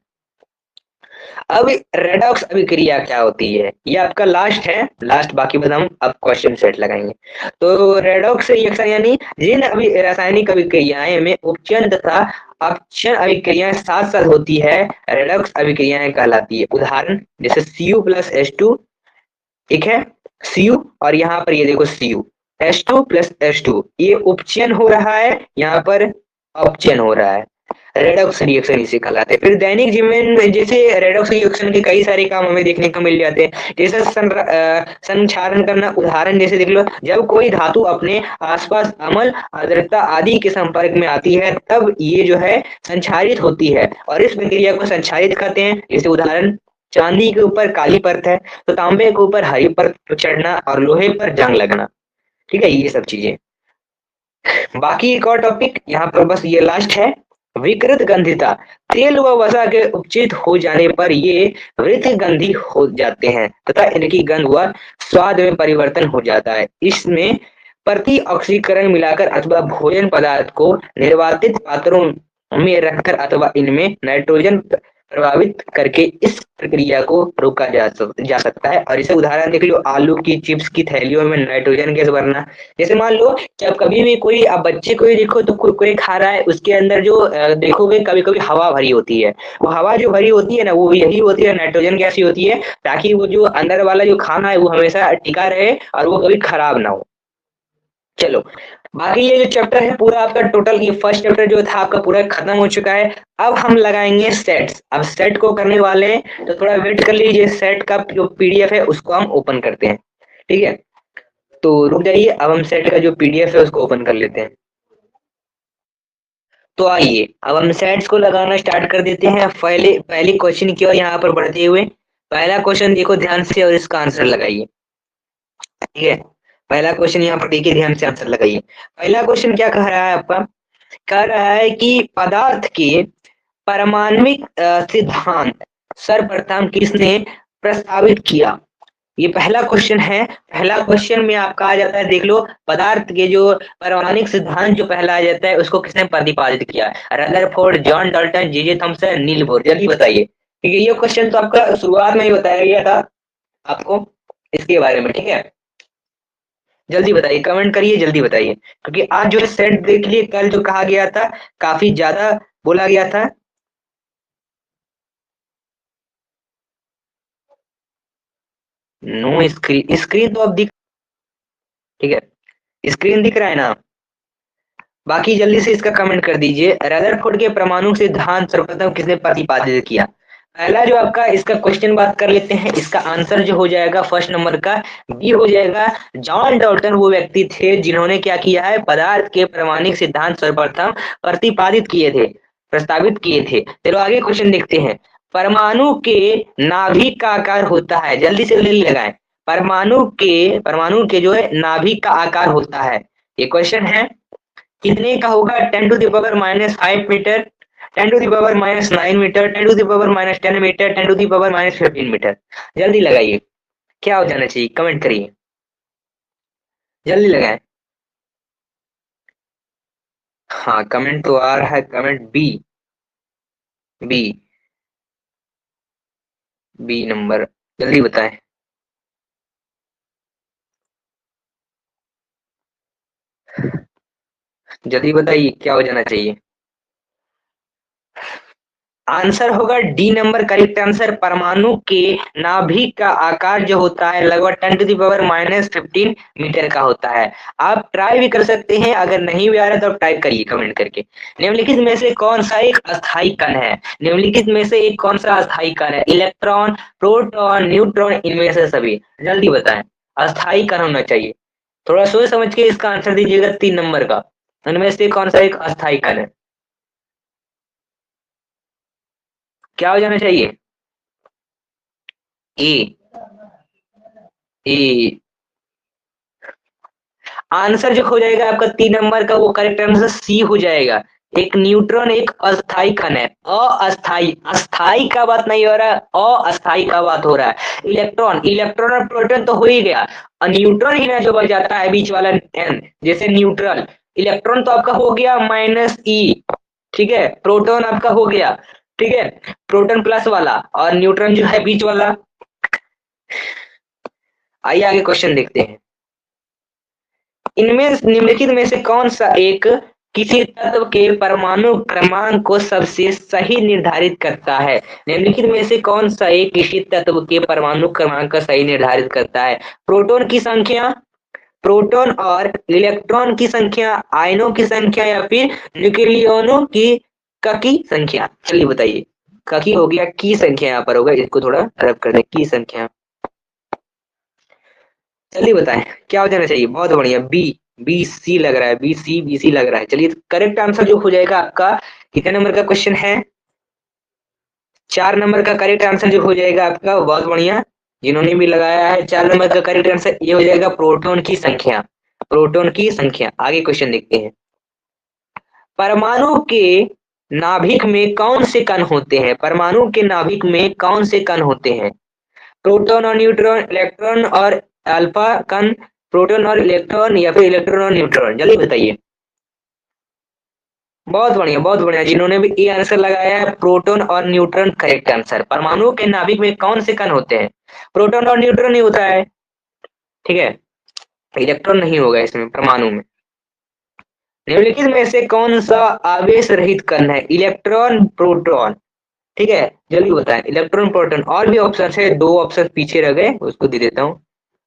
अब रेडॉक्स अभिक्रिया क्या होती है, ये आपका लास्ट है, लास्ट, बाकी बाद हम अब क्वेश्चन सेट लगाएंगे। तो रेडॉक्स रिएक्शन यानी जिन रासायनिक अभिक्रियाएं में उपचयन तथा अपचयन अभिक्रियाएं साथ साथ होती है, रेडॉक्स अभिक्रियाएं कहलाती है। उदाहरण जैसे Cu प्लस H2, ठीक है, Cu और यहाँ पर ये देखो Cu, H2 प्लस H2, ये उपचयन हो रहा है, यहाँ पर अपचयन हो रहा है, रेडॉक्स रिएक्शन इसे कहलाते हैं। फिर दैनिक जीवन में जैसे रेडॉक्स रिएक्शन के कई सारे काम हमें देखने को मिल जाते हैं, जैसे संक्षारण करना। उदाहरण जैसे देख लो, जब कोई धातु अपने आसपास अम्ल, आर्द्रता आदि के संपर्क में आती है तब ये जो है संक्षारित होती है, और इस प्रक्रिया को संक्षारित कहते हैं। जैसे उदाहरण, चांदी के ऊपर काली परत है तो तांबे के ऊपर हरी परत चढ़ना और लोहे पर जंग लगना, ठीक है, ये सब चीजें। बाकी एक और टॉपिक यहाँ पर बस ये लास्ट है, विकृत गंधिता। तेल व वसा के उपचित हो जाने पर ये वृत्तगंधी हो जाते हैं तथा इनकी गंध व स्वाद में परिवर्तन हो जाता है। इसमें प्रति ऑक्सीकरण मिलाकर अथवा भोजन पदार्थ को निर्वातित पात्रों में रखकर अथवा इनमें नाइट्रोजन प्रभावित करके इस प्रक्रिया को रोका जा सकता है। और इसे उदाहरण देख लो, आलू की चिप्स की थैलियों में नाइट्रोजन गैस भरना। जैसे मान लो कि अब कभी भी कोई आप बच्चे को ही देखो तो कुरकुरे खा रहा है, उसके अंदर जो देखोगे कभी कभी हवा भरी होती है। वो हवा जो भरी होती है ना, वो यही होती है, नाइट्रोजन गैस ही होती है, ताकि वो जो अंदर वाला जो खाना है वो हमेशा टिका रहे और वो कभी खराब ना हो। चलो, बाकी ये जो चैप्टर है पूरा आपका टोटल, ये फर्स्ट चैप्टर जो था आपका पूरा खत्म हो चुका है। अब हम लगाएंगे सेट्स। अब सेट को करने वाले हैं तो थोड़ा वेट कर लीजिए, सेट का जो पीडीएफ है उसको हम ओपन करते हैं। ठीक है, तो रुक जाइए, अब हम सेट का जो पीडीएफ है उसको ओपन कर लेते हैं। तो आइए अब हम सेट्स को लगाना स्टार्ट कर देते हैं। पहले क्वेश्चन की ओर यहाँ पर बढ़ते हुए, पहला क्वेश्चन देखो ध्यान से और इसका आंसर लगाइए। ठीक है, पहला क्वेश्चन यहाँ पर देखिए, ध्यान से आंसर लगाइए। पहला क्वेश्चन क्या कह रहा है आपका, कह रहा है कि पदार्थ के पारमाणविक सिद्धांत सर्वप्रथम किसने प्रस्तावित किया। ये पहला क्वेश्चन है। पहला क्वेश्चन में आपका आ जाता है, देख लो, पदार्थ के जो पारमाणविक सिद्धांत जो पहला आ जाता है उसको किसने प्रतिपादित किया। रदरफोर्ड, जॉन डाल्टन, जे जे थॉमसन, नील बोर। जल्दी बताइए, क्योंकि ये क्वेश्चन तो आपका शुरुआत में ही बताया गया था आपको इसके बारे में। ठीक है, जल्दी बताइए, कमेंट करिए, जल्दी बताइए, क्योंकि आज जो है सेट देख लिए, कल जो कहा गया था काफी ज्यादा बोला गया था। नो स्क्रीन, स्क्रीन तो अब दिख, ठीक है, स्क्रीन दिख रहा है ना। बाकी जल्दी से इसका कमेंट कर दीजिए, रदरफोर्ड के परमाणु सिद्धांत सर्वप्रथम किसने प्रतिपादित किया। पहला जो आपका इसका क्वेश्चन बात कर लेते हैं, इसका आंसर जो हो जाएगा फर्स्ट नंबर का बी हो जाएगा। जॉन डाल्टन वो व्यक्ति थे जिन्होंने क्या किया है, पदार्थ के परमाणु सिद्धांत सर्वप्रथम प्रतिपादित किए थे, प्रस्तावित किए थे। चलो आगे क्वेश्चन देखते हैं। परमाणु के नाभिक का आकार होता है, जल्दी से जल्दी लगाएं। परमाणु के जो है नाभिक का आकार होता है, ये क्वेश्चन है। कितने का होगा, 10⁻⁻5 मीटर, 10⁻⁻9 मीटर, 10⁻⁻10 मीटर, 10⁻⁻15 मीटर। जल्दी लगाइए, क्या हो जाना चाहिए, कमेंट करिए, जल्दी लगाएं। हाँ, कमेंट तो आ रहा है, comment B, B, B number, जल्दी बताएं, जल्दी बताइए क्या हो जाना चाहिए। आंसर होगा डी नंबर, करेक्ट आंसर। परमाणु के नाभिक का आकार जो होता है लगभग 10⁻⁻15 मीटर का होता है। आप ट्राई भी कर सकते हैं, अगर नहीं भी आ रहा तो आप टाइप करिए कमेंट करके। निम्नलिखित में से कौन सा एक अस्थायी कण है, निम्नलिखित में से एक कौन सा अस्थायी कण है, इलेक्ट्रॉन, प्रोटॉन, न्यूट्रॉन, इनमें से सभी। जल्दी बताएं, अस्थायी कण होना चाहिए। थोड़ा सोच समझ के इसका आंसर दीजिएगा, 3 नंबर का, उनमें से कौन सा एक अस्थायी कण है, क्या हो जाना चाहिए। ए, ए आंसर जो हो जाएगा आपका 3 नंबर का, वो करेक्ट आंसर सी हो जाएगा। एक न्यूट्रॉन एक अस्थायी कण है, अस्थायी, अस्थायी का बात नहीं हो रहा, अस्थायी का बात हो रहा है। इलेक्ट्रॉन, इलेक्ट्रॉन और प्रोटॉन तो हो ही गया, और न्यूट्रॉन ही ना जो बच जाता है बीच वाला एन, जैसे न्यूट्रल। इलेक्ट्रॉन तो आपका हो गया -e, ठीक है, प्रोटॉन आपका हो गया, ठीक है, प्रोटॉन प्लस वाला, और न्यूट्रॉन जो है बीच वाला। आइए आगे क्वेश्चन देखते हैं। इनमें निम्नलिखित में से कौन सा एक किसी तत्व के परमाणु क्रमांक को सबसे सही निर्धारित करता है। निम्नलिखित में से कौन सा एक किसी तत्व के परमाणु क्रमांक का सही निर्धारित करता है। प्रोटॉन की संख्या, प्रोटॉन और इलेक्ट्रॉन की संख्या, आयनों की संख्या, या फिर न्यूक्लियनों की संख्या। चलिए बताइए, की हो गया, की संख्या यहाँ पर होगा, इसको थोड़ा रब कर दें, की संख्या। जल्दी बताएं क्या हो जाना चाहिए, बहुत बढ़िया, बी, बी सी लग रहा है, बी सी, बी सी लग रहा है। चलिए, करेक्ट आंसर जो हो जाएगा आपका, कितने नंबर का क्वेश्चन है, 4 नंबर का करेक्ट आंसर जो हो जाएगा आपका, बहुत बढ़िया। जिन्होंने भी लगाया है 4 नंबर का करेक्ट आंसर, ये हो जाएगा प्रोटॉन की संख्या, प्रोटॉन की संख्या। आगे क्वेश्चन देखते हैं। परमाणु के नाभिक में कौन से कण होते हैं, परमाणु के नाभिक में कौन से कण होते हैं। प्रोटॉन और न्यूट्रॉन, इलेक्ट्रॉन और अल्फा कण, प्रोटॉन और इलेक्ट्रॉन, या फिर इलेक्ट्रॉन और न्यूट्रॉन। जल्दी बताइए, बहुत बढ़िया, बहुत बढ़िया। जिन्होंने भी ए आंसर लगाया है, प्रोटॉन और न्यूट्रॉन करेक्ट आंसर। परमाणु के नाभिक में कौन से कण होते हैं? प्रोटॉन और न्यूट्रॉन ही होता है। ठीक है, इलेक्ट्रॉन नहीं होगा इसमें परमाणु में। निम्नलिखित में से कौन सा आवेश रहित कण है? Electron, proton. ठीक है, जल्दी बताएं। Electron, proton. और भी ऑप्शन है, दो ऑप्शन पीछे रह गए, उसको दे देता हूँ।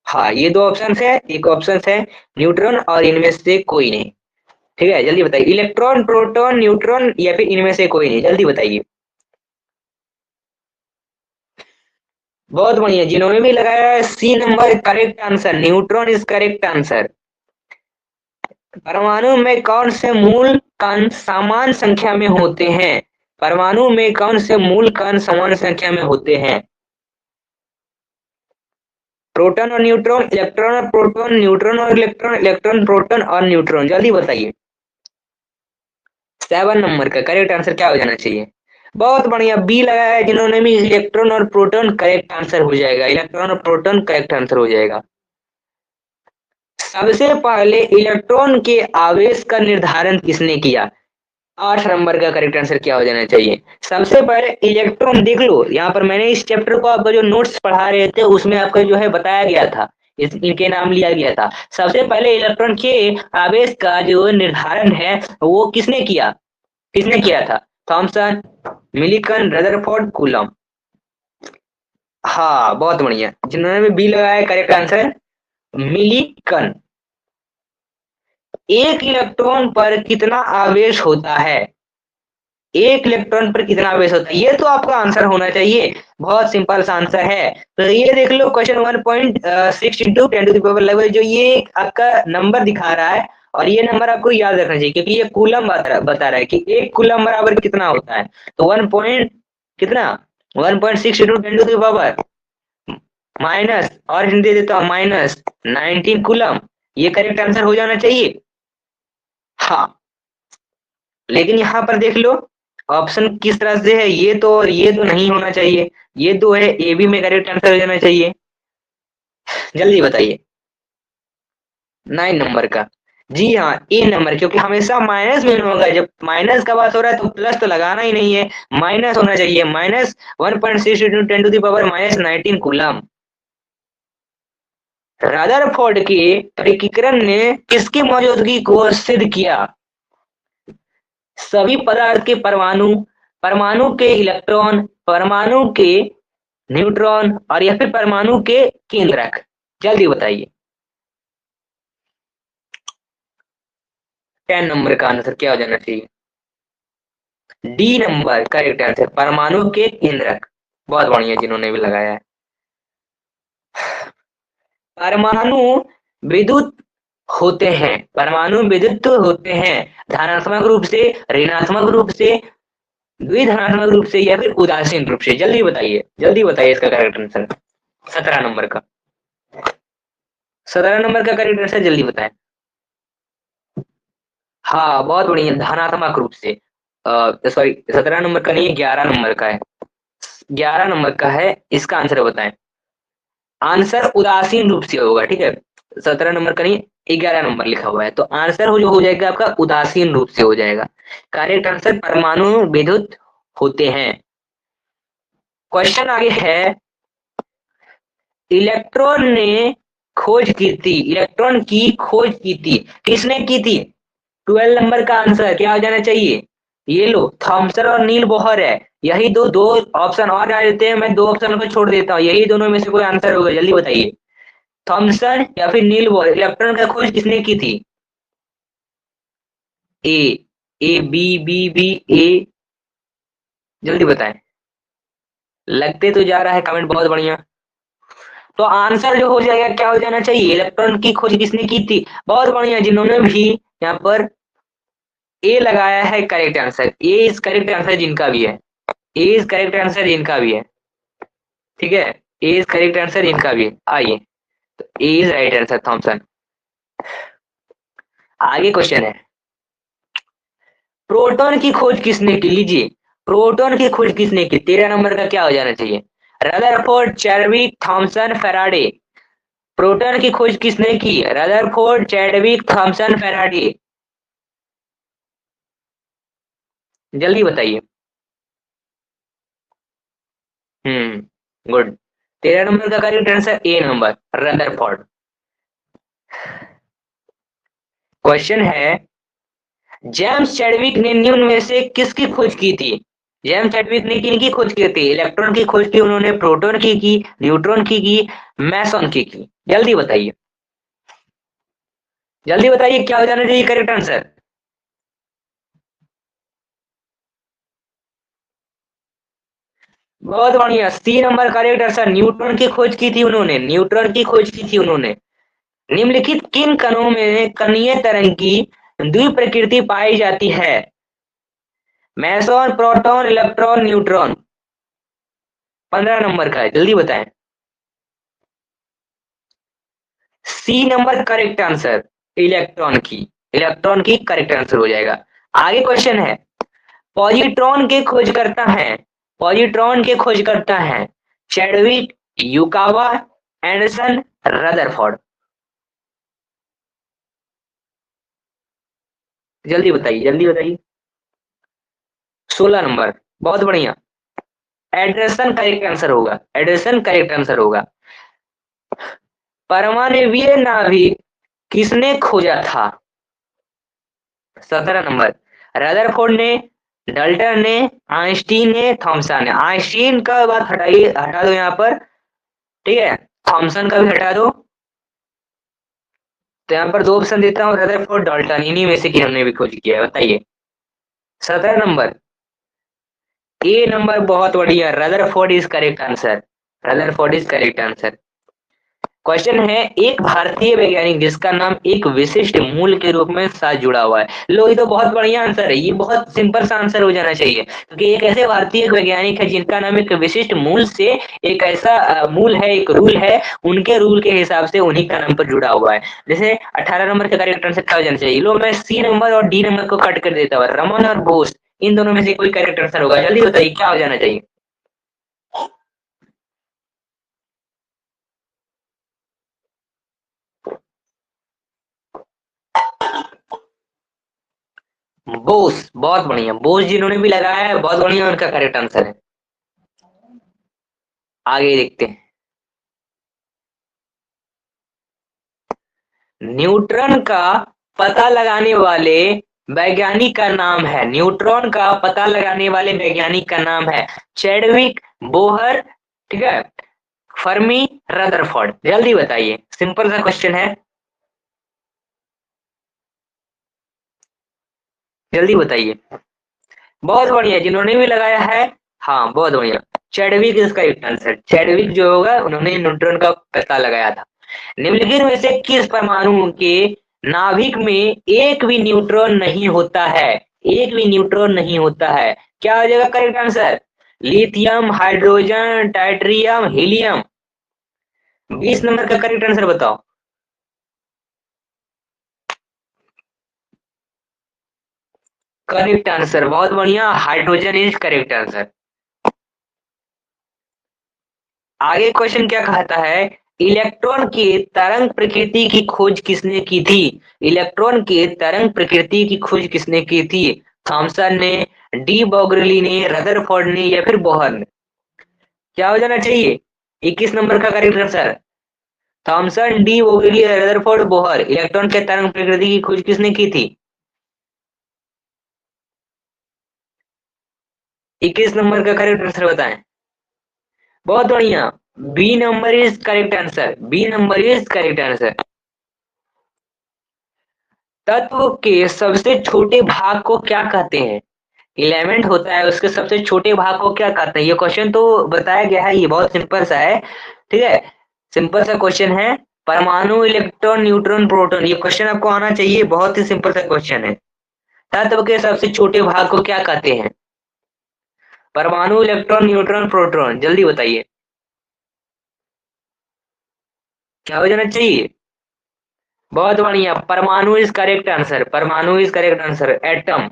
हाँ, ये दो ऑप्शन है, एक ऑप्शन है न्यूट्रॉन, और इनमें से कोई नहीं। ठीक है, जल्दी बताइए। इलेक्ट्रॉन, प्रोटॉन, न्यूट्रॉन, या फिर इनमें से कोई नहीं, जल्दी बताइए। बहुत बढ़िया, जिन्होंने भी लगाया है C number correct answer, neutron is correct answer. परमाणु में कौन से मूल कण समान संख्या में होते हैं? परमाणु में कौन से मूल कण समान संख्या में होते हैं? प्रोटॉन और न्यूट्रॉन, इलेक्ट्रॉन और प्रोटॉन, न्यूट्रॉन और इलेक्ट्रॉन, इलेक्ट्रॉन, प्रोटॉन और न्यूट्रॉन, जल्दी बताइए। 7 नंबर का करेक्ट आंसर क्या हो जाना चाहिए? बहुत बढ़िया, बी लगाया है जिन्होंने भी। इलेक्ट्रॉन और प्रोटॉन करेक्ट आंसर हो जाएगा। इलेक्ट्रॉन और प्रोटॉन करेक्ट आंसर हो जाएगा। सबसे पहले इलेक्ट्रॉन के आवेश का निर्धारण किसने किया? 8 नंबर का करेक्ट आंसर क्या हो जाना चाहिए? सबसे पहले इलेक्ट्रॉन, देख लो यहाँ पर मैंने इस चैप्टर को आपका जो नोट्स पढ़ा रहे थे उसमें आपका जो है बताया गया था, इनके नाम लिया गया था। सबसे पहले इलेक्ट्रॉन के आवेश का जो निर्धारण है वो किसने किया? किसने किया था? Thomson, Millikan, Rutherford, Coulomb. हाँ, बहुत बढ़िया, जिन्होंने भी बी लगाया करेक्ट आंसर मिलिकन। एक इलेक्ट्रॉन पर कितना आवेश होता है? एक इलेक्ट्रॉन पर कितना आवेश होता है, ये तो आपका आंसर होना चाहिए। बहुत सिंपल सा आंसर है। तो ये देख लो, क्वेश्चन 1.6 इंटू 10 लगभग जो ये आपका नंबर दिखा रहा है, और ये नंबर आपको याद रखना चाहिए क्योंकि ये कूलम बता रहा है कि एक कूलम बराबर कितना होता है। तो 1 पॉइंट कितना, 1.6 इंटू 10 माइनस, और हिंदी देता हूँ, -19 कूलम। ये करेक्ट आंसर हो जाना चाहिए। हाँ, लेकिन यहाँ पर देख लो ऑप्शन किस तरह से है, ये तो और ये तो नहीं होना चाहिए। ये तो है, ए बी में करेक्ट आंसर हो जाना चाहिए। जल्दी बताइए। 9 नंबर का। जी हाँ, ए नंबर, क्योंकि हमेशा माइनस में होगा। जब माइनस का बात हो रहा है तो प्लस तो लगाना ही नहीं है, माइनस होना चाहिए। -1.6 into 10 to the power -19 coulomb. Rutherford के परीक्षण ने किसकी मौजूदगी को सिद्ध किया? सभी पदार्थ के परमाणु, परमाणु के इलेक्ट्रॉन, परमाणु के न्यूट्रॉन, और या फिर परमाणु के केंद्रक, जल्दी बताइए। 10 नंबर का आंसर क्या हो जाना चाहिए? डी नंबर करेक्ट आंसर, परमाणु के केंद्रक। बहुत बढ़िया, जिन्होंने भी लगाया है। परमाणु विद्युत होते हैं, परमाणु विद्युत होते हैं धनात्मक रूप से, ऋणात्मक रूप से, द्विधनात्मक रूप से, या फिर उदासीन रूप से, जल्दी बताइए। जल्दी बताइए इसका करेक्ट आंसर। 17 नंबर का। 17 नंबर का करेक्ट आंसर जल्दी बताएं। हाँ, बहुत बढ़िया, धनात्मक रूप से। सॉरी, 17 नंबर का नहीं है, 11 नंबर का है। 11 नंबर का है, इसका आंसर बताएं। आंसर उदासीन रूप से होगा, ठीक है। 17 नंबर का नहीं, 11 नंबर लिखा हुआ है, तो आंसर जो हो जाएगा आपका उदासीन रूप से हो जाएगा। करेक्ट आंसर परमाणु विद्युत होते हैं। क्वेश्चन आगे है, इलेक्ट्रॉन ने खोज की थी, इलेक्ट्रॉन की खोज की थी, किसने की थी? 12 नंबर का आंसर क्या हो जाना चाहिए? ये लो, थॉमसन और नील बोहर है। यही दो दो ऑप्शन और आ देते हैं, मैं दो ऑप्शन को छोड़ देता हूँ, यही दोनों में से कोई आंसर होगा, जल्दी बताइए। थॉमसन या फिर नील बोहर, इलेक्ट्रॉन का खोज किसने की थी? ए, ए, बी, बी, बी, ए, जल्दी बताएं। लगते तो जा रहा है कमेंट, बहुत बढ़िया। तो आंसर जो हो जाएगा क्या हो जाना चाहिए? इलेक्ट्रॉन की खोज किसने की थी? बहुत बढ़िया, जिन्होंने भी यहाँ पर ए लगाया है correct answer, A is correct answer जिनका भी है, ए इज करेक्ट आंसर जिनका भी है। ठीक है, ए इज करेक्ट आंसर जिनका भी है। आइए, तो ए इज राइट आंसर, थॉमसन। आगे क्वेश्चन है, प्रोटॉन की खोज किसने की? लीजिए, प्रोटॉन की खोज किसने की? 13 नंबर का क्या हो जाना चाहिए? Rutherford, Chadwick, Thomson, Faraday. Proton की खोज किसने की? Rutherford, Chadwick, Thomson, Faraday. जल्दी बताइए। गुड। 13 नंबर का correct answer A number, Rutherford. Question है, जेम्स चैडविक ने निम्न में से किसकी खोज की थी? जेम्स चैडविक ने किनकी खोज की थी? इलेक्ट्रॉन की खोज की उन्होंने, प्रोटॉन की, न्यूट्रॉन की, मैसॉन की? जल्दी बताइए, जल्दी बताइए, क्या हो जाना चाहिए करेक्ट आंसर? बहुत बढ़िया, C number correct answer, neutron की खोज की थी उन्होंने, न्यूट्रॉन की खोज की थी उन्होंने। निम्नलिखित किन कणों में कणीय तरंग की द्विप्रकृति पाई जाती है? Meson, proton, electron, neutron. 15 number का है, जल्दी बताएं। C number correct answer, electron की। इलेक्ट्रॉन की करेक्ट आंसर हो जाएगा। आगे क्वेश्चन है, पॉजिट्रॉन के खोज करता है, पॉजिट्रॉन के खोज करता है चैडविक, युकावा, एंडरसन, रदरफोर्ड? जल्दी बताइए, जल्दी बताइए। 16 नंबर, बहुत बढ़िया, एडरसन करेक्ट आंसर होगा, एडरसन करेक्ट आंसर होगा। परमाणु नाभिक किसने खोजा था? 17 नंबर, रदरफोर्ड ने, डल्टन ने, आइंस्टीन ने, थॉमसन ने? आइंस्टीन का बात हटाइए, हटा दो यहाँ पर, ठीक है, थॉमसन का भी हटा दो। तो यहाँ पर दो ऑप्शन देता हूँ, रदरफोर्ड, डाल्टन, इन्हीं में से किन्होंने भी खोज किया है, बताइए। 17 नंबर, ए नंबर, बहुत बढ़िया, Rutherford is correct answer, Rutherford is correct answer. Question है, एक भारतीय वैज्ञानिक जिसका नाम एक विशिष्ट मूल के रूप में साथ जुड़ा हुआ है। लो, ये तो बहुत बढ़िया आंसर है, ये बहुत सिंपल सा आंसर हो जाना चाहिए, क्योंकि एक ऐसे भारतीय वैज्ञानिक है जिनका नाम एक विशिष्ट मूल से, एक ऐसा मूल है, एक रूल है, उनके रूल के हिसाब से उन्हीं का नाम पर जुड़ा हुआ है। जैसे 18 नंबर का करेक्ट आंसर क्या हो जाना चाहिए? लो, मैं सी नंबर और डी नंबर को कट कर देता हूँ, रमन और बोस, इन दोनों में से कोई करेक्ट आंसर होगा, जल्दी बताइए क्या हो जाना चाहिए? बोस, बहुत बढ़िया, बोस जिन्होंने भी लगाया है, बहुत बढ़िया, उनका करेक्ट आंसर है। आगे देखते हैं। न्यूट्रॉन का पता लगाने वाले वैज्ञानिक का नाम है, न्यूट्रॉन का पता लगाने वाले वैज्ञानिक का नाम है चैडविक, बोहर, ठीक है, फर्मी, रदरफोर्ड? जल्दी बताइए, सिंपल सा क्वेश्चन है, जल्दी बताइए। बहुत बढ़िया, जिन्होंने भी लगाया है, हाँ बहुत बढ़िया, चैडविक इसका एक आंसर, चैडविक जो होगा, उन्होंने न्यूट्रॉन का पता लगाया था। निम्नलिखित में से किस परमाणु के नाभिक में एक भी न्यूट्रॉन नहीं होता है? एक भी न्यूट्रॉन नहीं होता है, क्या हो जाएगा correct answer? Lithium, hydrogen, tritium, helium? 20 number का करेक्ट आंसर बताओ। करेक्ट आंसर, बहुत बढ़िया, हाइड्रोजन इज करेक्ट आंसर। आगे क्वेश्चन क्या कहता है, इलेक्ट्रॉन के तरंग प्रकृति की खोज किसने की थी? इलेक्ट्रॉन के तरंग प्रकृति की खोज किसने की थी? थॉमसन ने, डी ब्रोगली ने, रदरफोर्ड ने, या फिर बोहर ने? क्या हो जाना चाहिए? 21 नंबर का correct answer, Thomson, de Broglie, Rutherford, Bohr, electron के तरंग प्रकृति की खोज किसने की थी? 21 नंबर का करेक्ट आंसर बताएं। बहुत बढ़िया, B number is correct answer, B number is correct answer. तत्व के सबसे छोटे भाग को क्या कहते हैं? इलेमेंट होता है, उसके सबसे छोटे भाग को क्या कहते हैं? ये क्वेश्चन तो बताया गया है, ये बहुत सिंपल सा है, ठीक है, सिंपल सा क्वेश्चन है। परमाणु, इलेक्ट्रॉन, न्यूट्रॉन, प्रोटॉन, ये क्वेश्चन आपको आना चाहिए, बहुत ही सिंपल सा क्वेश्चन है। तत्व के सबसे छोटे भाग को क्या कहते हैं? परमाणु, इलेक्ट्रॉन, न्यूट्रॉन, प्रोटॉन? जल्दी बताइए, क्या हो जाना चाहिए? बहुत बढ़िया, परमाणु इज करेक्ट आंसर, परमाणु is correct answer. Atom,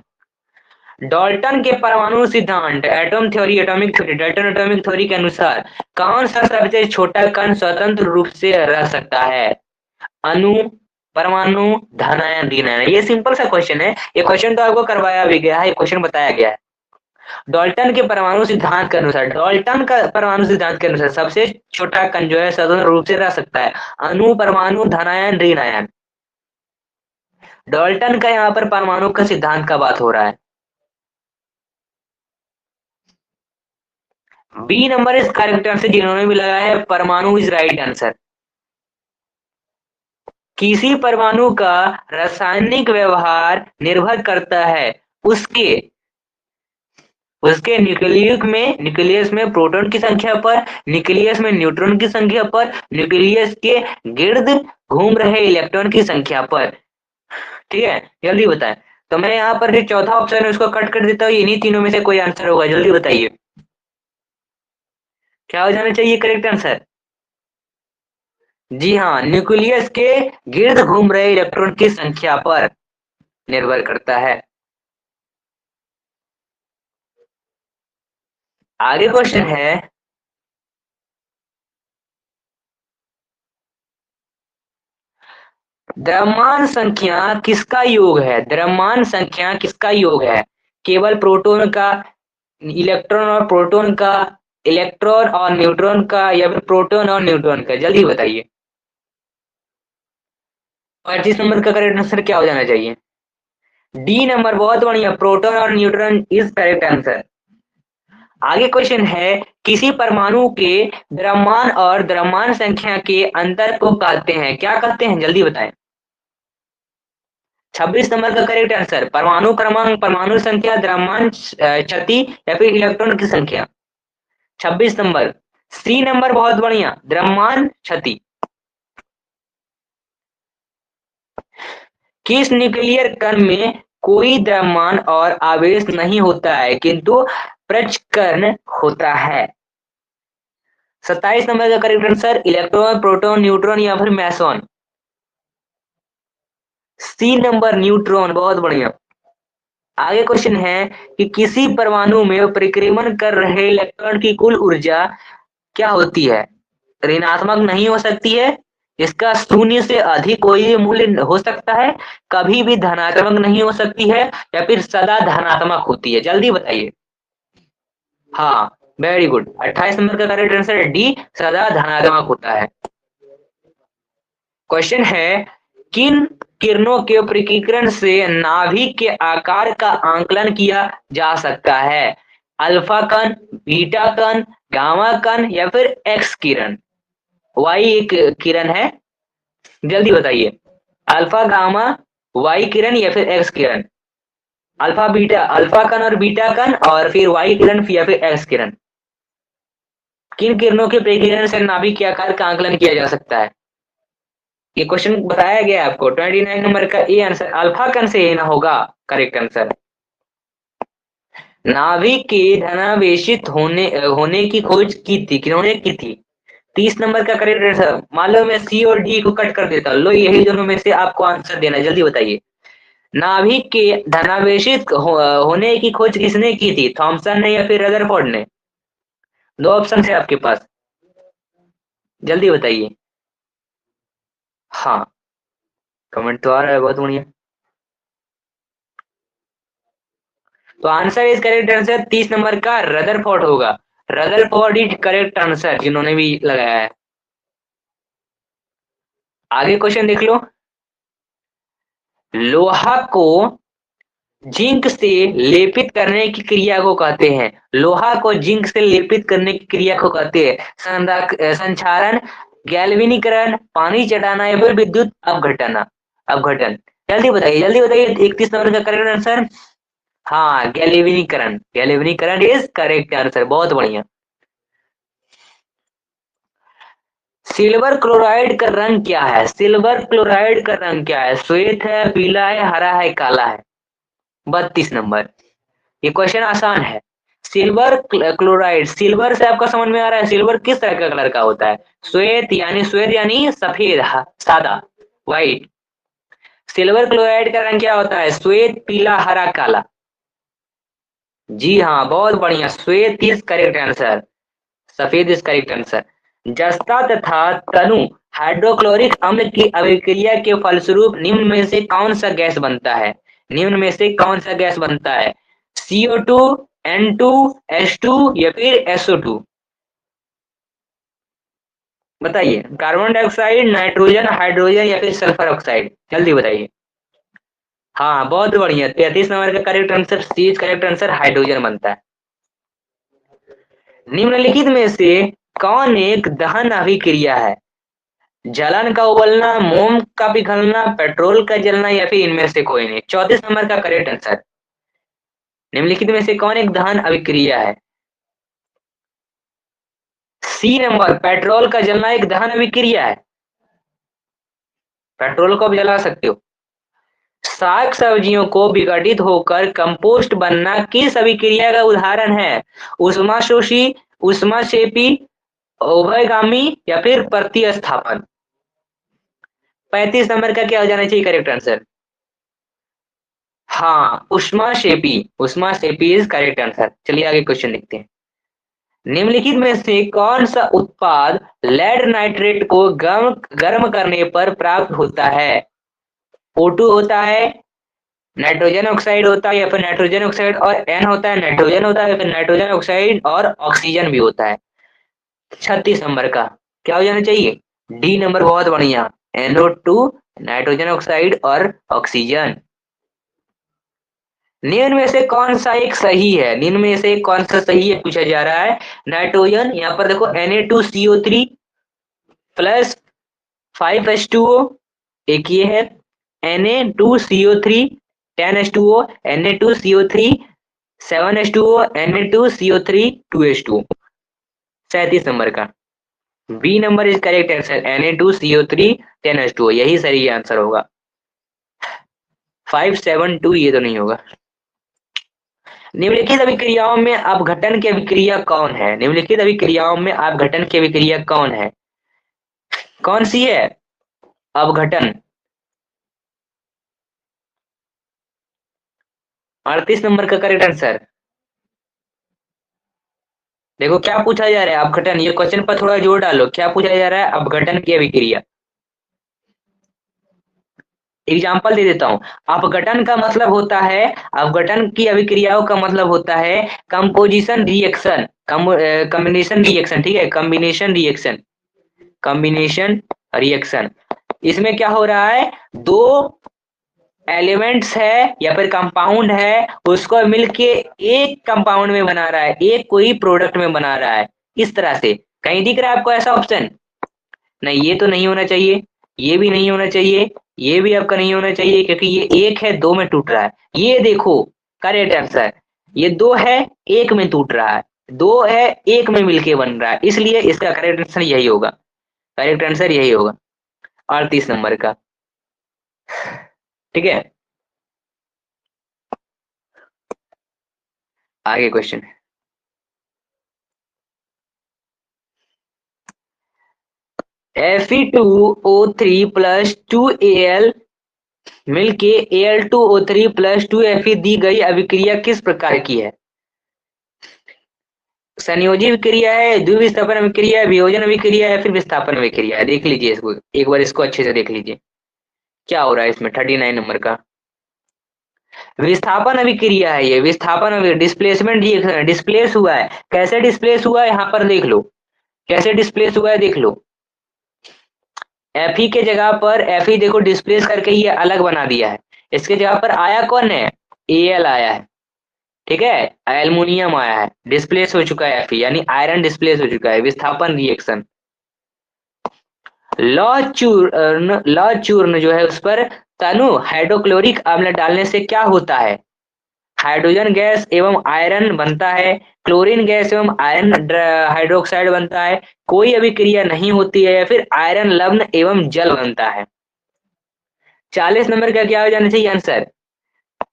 Dalton के परमाणु सिद्धांत, atom theory, atomic theory, Dalton atomic theory के अनुसार कौन सा सबसे छोटा कण स्वतंत्र रूप से रह सकता है? अणु, परमाणु, धनायन, ऋणायन? ये सिंपल सा क्वेश्चन है, ये क्वेश्चन तो आपको करवाया भी गया है, ये क्वेश्चन बताया गया है। डाल्टन के परमाणु सिद्धांत के अनुसार, डाल्टन का परमाणु सिद्धांत के अनुसार सबसे छोटा कण जो है स्वतंत्र रूप से रह सकता है, अणु, परमाणु, धनायन, ऋण आयन। डाल्टन का यहाँ पर परमाणु का सिद्धांत का बात हो रहा है। बी नंबर इस करेक्ट आंसर जिन्होंने भी लगाया है परमाणु इज राइट आंसर। किसी परमाणु का रासायनिक व्यवहार निर्भर करता है उसके उसके न्यूक्लियस में प्रोटॉन की संख्या पर, न्यूक्लियस में न्यूट्रॉन की संख्या पर, न्यूक्लियस के गिर्द घूम रहे इलेक्ट्रॉन की संख्या पर। ठीक है, जल्दी बताएं। तो मैं यहाँ पर जो चौथा ऑप्शन है उसको कट कर देता हूँ, इन्हीं तीनों में से कोई आंसर होगा, जल्दी बताइए क्या हो जाना चाहिए करेक्ट आंसर। जी हाँ, न्यूक्लियस के गिर्द घूम रहे इलेक्ट्रॉन की संख्या पर निर्भर करता है। आगे क्वेश्चन है, द्रव्यमान संख्या किसका योग है। द्रव्यमान संख्या किसका योग है, केवल प्रोटॉन का, इलेक्ट्रॉन और प्रोटॉन का, इलेक्ट्रॉन और न्यूट्रॉन का, या फिर प्रोटॉन और न्यूट्रॉन का, जल्दी बताइए। 25 नंबर का करेक्ट आंसर क्या हो जाना चाहिए। डी नंबर, बहुत बढ़िया, प्रोटॉन और न्यूट्रॉन इज करेक्ट आंसर। आगे क्वेश्चन है, किसी परमाणु के द्रव्यमान और द्रव्यमान संख्या के अंतर को कहते हैं, क्या कहते हैं, जल्दी बताएं। 26 नंबर का करेक्ट आंसर, परमाणु क्रमांक, परमाणु संख्या, द्रव्यमान क्षति, या फिर इलेक्ट्रॉन की संख्या। 26 नंबर, सी नंबर, बहुत बढ़िया, द्रव्यमान क्षति। किस न्यूक्लियर कण में कोई द्रव्यमान और आवेश नहीं होता है किंतु प्रचकर्ण होता है। 27 नंबर का correct answer, electron, proton, neutron, या फिर मैसॉन। सी नंबर, न्यूट्रॉन, बहुत बढ़िया। आगे क्वेश्चन है कि किसी परमाणु में परिक्रमण कर रहे इलेक्ट्रॉन की कुल ऊर्जा क्या होती है। ऋणात्मक नहीं हो सकती है, इसका शून्य से अधिक कोई भी मूल्य हो सकता है, कभी भी धनात्मक नहीं हो सकती है, या फिर सदा धनात्मक होती है, जल्दी बताइए। हाँ, वेरी गुड, 28 नंबर का करेक्ट आंसर डी, सदा धनात्मक होता है। क्वेश्चन है, किन किरणों के पृथक्करण से नाभिक के आकार का आंकलन किया जा सकता है। अल्फा कण, बीटा कण, गामा कण, या फिर एक्स किरण। वाई एक किरण है, जल्दी बताइए। अल्फा, गामा, वाई किरण, या फिर एक्स किरण। अल्फा बीटा, अल्फा कण और बीटा कण, और फिर वाई किरण या फिर एक्स किरण। किन किरणों के पृथक्करण से नाभिक के आकार का आंकलन किया जा सकता है। ये क्वेश्चन बताया गया आपको, 29 नंबर का ए आंसर, अल्फा कण से ना होगा करेक्ट आंसर। नाभिक के धनावेशित होने की खोज की थी, किन्होंने की थी। 30 नंबर का करेक्ट आंसर, मान लो मैं सी और डी को कट कर देता हूँ, लो यही दोनों में से आपको आंसर देना है, जल्दी बताइए। नाभिक के धनावेशित होने की खोज किसने की थी, थॉमसन ने या फिर रदरफोर्ड ने। दो ऑप्शन है आपके पास, जल्दी बताइए। हाँ, कमेंट तो आ रहा है, बहुत बढ़िया। तो answer is correct answer 30 number का रदरफोर्ड होगा। रदरफोर्ड इज करेक्ट आंसर, जिन्होंने भी लगाया है। आगे क्वेश्चन देख लो, लोहा को जिंक से लेपित करने की क्रिया को कहते हैं। लोहा को जिंक से लेपित करने की क्रिया को कहते हैं संक्षारण, गैल्वेनीकरण, पानी चटाना, या फिर विद्युत अपघटन। जल्दी बताइए, जल्दी बताइए, 31 नंबर का करेक्ट आंसर। हाँ, गैल्वेनीकरण, गैल्वेनीकरण इज करेक्ट आंसर, बहुत बढ़िया। सिल्वर क्लोराइड का रंग क्या है। सिल्वर क्लोराइड का रंग क्या है, श्वेत है, पीला है, हरा है, काला है। 32 नंबर, ये क्वेश्चन आसान है। सिल्वर क्लोराइड, सिल्वर से आपका समझ में आ रहा है सिल्वर किस तरह का कलर का होता है। श्वेत यानी सफेद, सादा, व्हाइट। सिल्वर क्लोराइड का रंग क्या होता है, श्वेत, पीला, हरा, काला। जी हाँ, बहुत बढ़िया, श्वेत इज करेक्ट आंसर, सफेद इज करेक्ट आंसर। जस्ता तथा तनु हाइड्रोक्लोरिक अम्ल की अभिक्रिया के फलस्वरूप निम्न में से कौन सा गैस बनता है। निम्न में से कौन सा गैस बनता है, CO2, N2, H2 या फिर SO2? बताइए, कार्बन डाइऑक्साइड, नाइट्रोजन, हाइड्रोजन या फिर सल्फर ऑक्साइड? जल्दी बताइए। हाँ, बहुत बढ़िया। 33 नंबर का correct answer, C is correct answer, hydrogen बनता है। निम्नलिखित में से कौन एक दहन अभिक्रिया है? जलन का उबलना, मोम का पिघलना, पेट्रोल का जलना या फिर इनमें से कोई नहीं? 34 नंबर का करेक्ट आंसर। निम्नलिखित में से कौन एक दहन अभिक्रिया है? सी नंबर, पेट्रोल का जलना एक दहन अभिक्रिया है। पेट्रोल को आप जला सकते हो। साग सब्जियों को विघटित होकर कंपोस्ट बनना किस अभिक्रिया का उदाहरण है? ऊष्माशोषी, ऊष्माक्षेपी, उभयगामी या फिर प्रतिस्थापन? 35 नंबर का क्या हो जाना चाहिए करेक्ट आंसर? हाँ, ऊष्माक्षेपी, ऊष्माक्षेपी इज करेक्ट आंसर। चलिए आगे क्वेश्चन देखते हैं। निम्नलिखित में से कौन सा उत्पाद लेड नाइट्रेट को गर्म करने पर प्राप्त होता है? O2 होता है, नाइट्रोजन ऑक्साइड होता है या फिर नाइट्रोजन ऑक्साइड और N होता है, नाइट्रोजन होता है या फिर नाइट्रोजन ऑक्साइड और ऑक्सीजन भी होता है? 36 नंबर का क्या हो जाना चाहिए? डी नंबर, बहुत बढ़िया, NO2, नाइट्रोजन ऑक्साइड और ऑक्सीजन। निम्न में से कौन सा एक सही है? निम्न में से कौन सा सही है पूछा जा रहा है। नाइट्रोजन, यहाँ पर देखो Na2CO3 प्लस 5H2O, एक ये है Na2CO3 10H2O, Na2CO3 7H2O, Na2CO3 2H2O। 37 number का B number is correct answer, Na2CO3 10H2O, यही सही आंसर होगा। 572 ये तो नहीं होगा। निम्नलिखित अभिक्रियाओं में अपघटन की अभिक्रिया कौन है? निम्नलिखित अभिक्रियाओं में अपघटन की अभिक्रिया कौन है? कौन सी है अपघटन? 38 नंबर का करेक्ट आंसर। देखो क्या पूछा जा रहा है, अपघटन। ये क्वेश्चन पर थोड़ा जोर डालो, क्या पूछा जा रहा है? अपघटन की अभिक्रिया। एग्जाम्पल दे देता हूँ। अपघटन का मतलब होता है, अपघटन की अभिक्रियाओं का मतलब होता है कंपोजिशन रिएक्शन, कॉम्बिनेशन रिएक्शन, ठीक है, कॉम्बिनेशन रिएक्शन, कॉम्बिनेशन रिएक्शन। इसमें क्या हो रहा है, दो एलिमेंट्स है या फिर कंपाउंड है, उसको मिलके एक कंपाउंड में बना रहा है, एक कोई प्रोडक्ट में बना रहा है। इस तरह से कहीं दिख रहा है आपको ऐसा ऑप्शन? नहीं, ये तो नहीं होना चाहिए, ये भी नहीं होना चाहिए, ये भी आपका नहीं होना चाहिए, क्योंकि ये एक है दो में टूट रहा है। ये देखो करेक्ट आंसर, ये दो है एक में टूट रहा है, दो है एक में मिलके बन रहा है, इसलिए इसका करेक्ट आंसर यही होगा। करेक्ट आंसर यही होगा 38 नंबर का। ठीक है, आगे क्वेश्चन। Fe2O3 प्लस 2Al मिलके Al2O3 प्लस 2Fe दी गई अभिक्रिया किस प्रकार की है? संयोजी अभिक्रिया है, द्विविस्थापन अभिक्रिया है, वियोजन अभिक्रिया है, फिर विस्थापन अभिक्रिया है? देख लीजिए इसको एक बार, इसको अच्छे से देख लीजिए क्या हो रहा है इसमें। 39 नंबर का विस्थापन अभिक्रिया है, ये विस्थापन डिस्प्लेसमेंट रिएक्शन, डिस्प्लेस हुआ है। कैसे डिस्प्लेस हुआ है यहाँ पर देख लो, कैसे डिस्प्लेस हुआ है देख लो। Fe के जगह पर Fe देखो डिस्प्लेस करके ये अलग बना दिया है, इसके जगह पर आया कौन है? Al आया है, ठीक है, एल्युमिनियम आया है, डिस्प्लेस हो चुका है Fe, यानी आयरन डिस्प्लेस हो चुका है, विस्थापन रिएक्शन। लॉ चूर्ण जो है उस पर तनु हाइड्रोक्लोरिक अम्ल डालने से क्या होता है? हाइड्रोजन गैस एवं आयरन बनता है, क्लोरीन गैस एवं आयरन हाइड्रोक्साइड बनता है, कोई अभिक्रिया नहीं होती है, या फिर आयरन लवण एवं जल बनता है? 40 नंबर का क्या हो जाना चाहिए answer?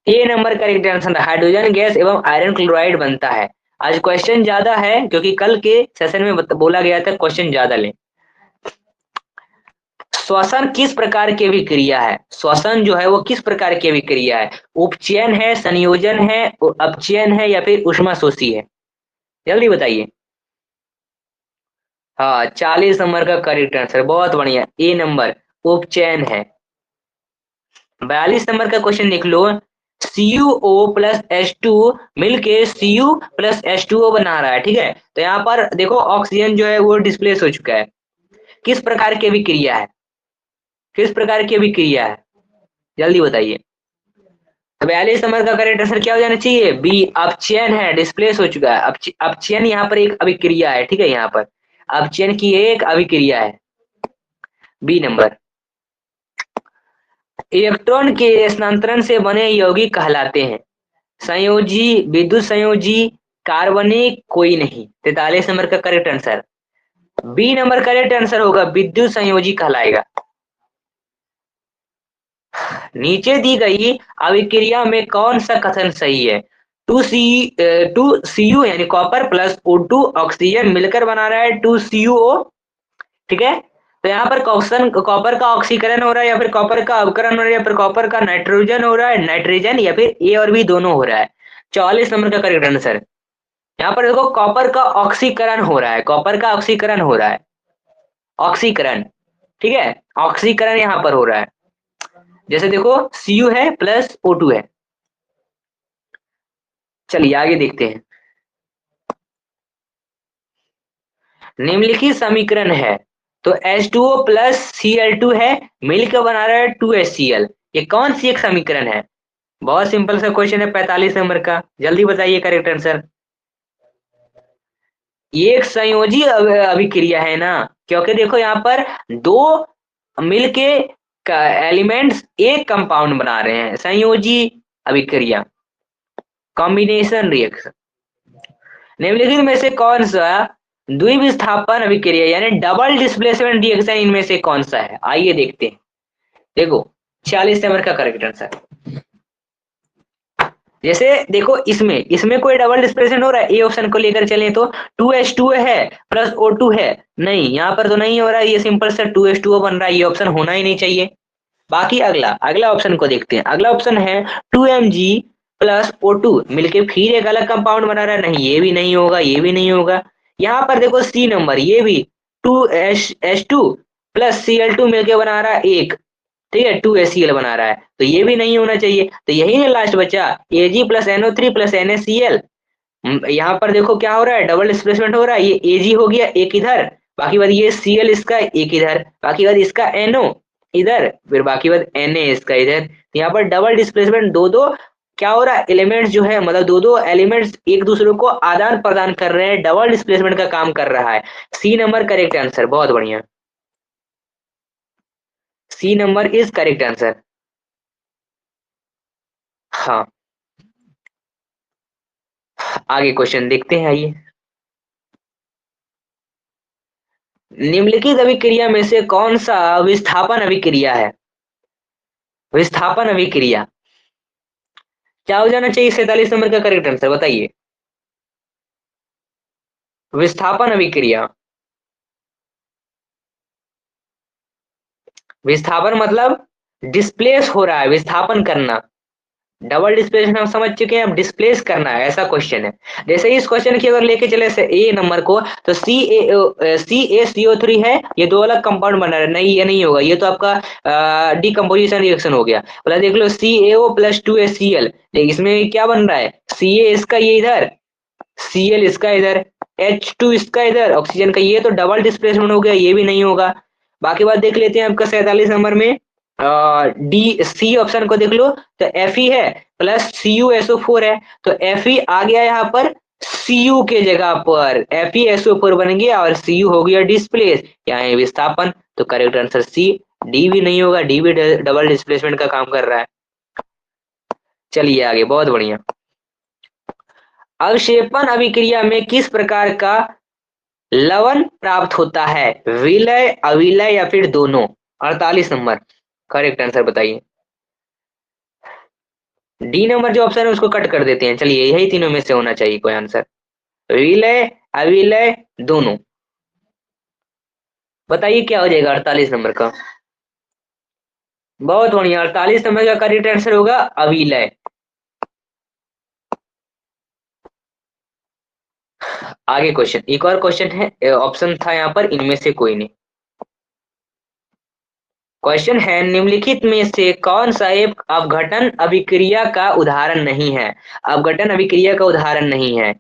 A number correct answer, hydrogen gas एवं आयरन क्लोराइड बनता है। आज क्वेश्चन ज्यादा है क्योंकि कल के सेशन में बोला गया था क्वेश्चन ज्यादा ले। श्वसन किस प्रकार की अभिक्रिया है? श्वसन जो है वो किस प्रकार की अभिक्रिया है? उपचयन है, संयोजन है, अपचयन है या फिर ऊष्माशोषी है? जल्दी बताइए। हाँ, 40 नंबर का करेक्ट आंसर, बहुत बढ़िया, ए नंबर उपचयन है। 42 नंबर का क्वेश्चन देख लो। CuO प्लस H2 मिलके Cu प्लस H2O बना रहा है, ठीक है। तो यहाँ पर देखो ऑक्सीजन जो है वो डिस्प्लेस हो चुका है। किस प्रकार की अभिक्रिया है, किस प्रकार की अभिक्रिया है, जल्दी बताइए। 42 नंबर का करेक्ट आंसर क्या हो जाना चाहिए, बी, अपचयन है, डिस्प्लेस हो चुका है। अपचयन यहाँ पर एक अभिक्रिया है, ठीक है। यहाँ पर अपचयन की एक अभिक्रिया है, बी नंबर। इलेक्ट्रॉन के स्थानांतरण से बने यौगिक कहलाते हैं संयोजी, विद्युत संयोजी, कार्बनिक, कोई नहीं। 43 नंबर का correct answer B number correct answer होगा, विद्युत संयोजी कहलाएगा। नीचे दी गई अभिक्रिया में कौन सा कथन सही है, टू सी यू यानी कॉपर प्लस O2 ऑक्सीजन मिलकर बना रहा है 2CuO, ठीक है। तो यहाँ पर क्वेश्चन कॉपर का ऑक्सीकरण हो रहा है या फिर कॉपर का अवकरण हो रहा है या फिर कॉपर का नाइट्रोजन हो रहा है, नाइट्रोजन, या फिर ए और बी दोनों हो रहा है। 44 नंबर का करेक्ट आंसर यहाँ पर देखो कॉपर का ऑक्सीकरण हो रहा है, कॉपर का ऑक्सीकरण हो रहा है, ऑक्सीकरण, ठीक है। ऑक्सीकरण यहाँ पर हो रहा है, जैसे देखो Cu है प्लस O2 है। चलिए आगे देखते हैं। निम्नलिखित समीकरण है तो H2O प्लस Cl2 है, मिलकर बना रहा है 2HCl। ये कौन सी एक समीकरण है, बहुत सिंपल सा क्वेश्चन है 45 नंबर का, जल्दी बताइए करेक्ट आंसर। ये एक संयोजी अभिक्रिया है ना, क्योंकि देखो यहाँ पर दो मिलके एलिमेंट्स एक कंपाउंड बना रहे हैं, संयोजी अभिक्रिया, कॉम्बिनेशन रिएक्शन। निम्नलिखित में से कौन सा द्विविस्थापन अभिक्रिया यानी डबल डिस्प्लेसमेंट रिएक्शन इनमें से कौन सा है, आइए देखते हैं। देखो 46 नंबर का करेक्ट आंसर, जैसे देखो इसमें इसमें कोई डबल डिस्प्लेसमेंट हो रहा है, ए ऑप्शन को लेकर चलें तो 2H2 है प्लस O2 है, नहीं यहाँ पर तो नहीं हो रहा है, ये सिंपल सा 2H2O बन रहा है, ये ऑप्शन होना ही नहीं चाहिए। बाकी अगला अगला ऑप्शन को देखते हैं। अगला ऑप्शन है 2Mg प्लस O2 मिलके फिर एक अलग कंपाउंड बना रहा है, नहीं ये भी नहीं होगा, ये भी नहीं होगा। यहाँ पर देखो सी नंबर, ये भी 2H2 प्लस Cl2 मिलके बना रहा है एक, ठीक है, 2HCl बना रहा है, तो ये भी नहीं होना चाहिए। तो यही ना लास्ट बचा Ag plus NO3 plus NaCl। यहाँ पर देखो क्या हो रहा है, डबल डिस्प्लेसमेंट हो रहा है, ये Ag हो गया एक इधर, बाकी बाद ये Cl इसका एक इधर, बाकी बाद इसका NO इधर, फिर बाकी बाद Na इसका इधर। तो यहाँ पर डबल डिस्प्लेसमेंट दो दो क्या हो रहा है, एलिमेंट्स जो है मतलब दो दो एलिमेंट्स एक दूसरे को आदान प्रदान कर रहे हैं, डबल डिस्प्लेसमेंट का काम कर रहा है। सी नंबर करेक्ट आंसर, बहुत बढ़िया, C number is correct answer. हाँ आगे क्वेश्चन देखते हैं, आइए। निम्नलिखित अभिक्रिया में से कौन सा विस्थापन अभिक्रिया है, विस्थापन अभिक्रिया क्या हो जाना चाहिए, 47 नंबर का करेक्ट आंसर बताइए। विस्थापन अभिक्रिया, विस्थापन मतलब डिस्प्लेस हो रहा है, विस्थापन करना, डबल डिस्प्लेसमेंट हम समझ चुके हैं, अब डिस्प्लेस करना है, ऐसा क्वेश्चन है। जैसे इस क्वेश्चन की अगर लेके चले से ए नंबर को, तो CaCO3 है, ये दो अलग कंपाउंड बना रहा है, नहीं ये नहीं होगा, ये तो आपका डिकम्पोजिशन रिएक्शन हो गया। बोला देख लो CaO प्लस 2HCl, इसमें क्या बन रहा है, Ca इसका ये इधर, Cl इसका इधर, H2 इसका इधर, ऑक्सीजन का, ये तो डबल डिस्प्लेसमेंट हो गया, ये भी नहीं होगा। बाकी बात देख लेते हैं आपका 47 नंबर में, डी सी ऑप्शन को देख लो, तो Fe है प्लस CuSO4 है, तो Fe आ गया यहाँ पर Cu के जगह पर, FeSO4 बन गया और Cu हो गया डिस्प्लेस, यहाँ है विस्थापन। तो करेक्ट आंसर सी, डी भी नहीं होगा, डी भी डबल डिस्प्लेसमेंट का काम कर रहा है। चलिए आगे, बहुत बढ़िया। अवक्षेपण अभिक्रिया में किस प्रकार का लवण प्राप्त होता है, विलय, अविलय या फिर दोनों। 48 नंबर करेक्ट आंसर बताइए। डी नंबर जो ऑप्शन है उसको कट कर देते हैं, चलिए यही तीनों में से होना चाहिए कोई आंसर, विलय, अविलय, दोनों। बताइए क्या हो जाएगा 48 नंबर का, बहुत बढ़िया, 48 नंबर का करेक्ट आंसर होगा अविलय। आगे क्वेश्चन, एक और क्वेश्चन है, ऑप्शन था यहाँ पर, इनमें से कोई नहीं। क्वेश्चन है निम्नलिखित में से कौन सा एक अपघटन अभिक्रिया का उदाहरण नहीं है। अपघटन अभिक्रिया का उदाहरण नहीं है।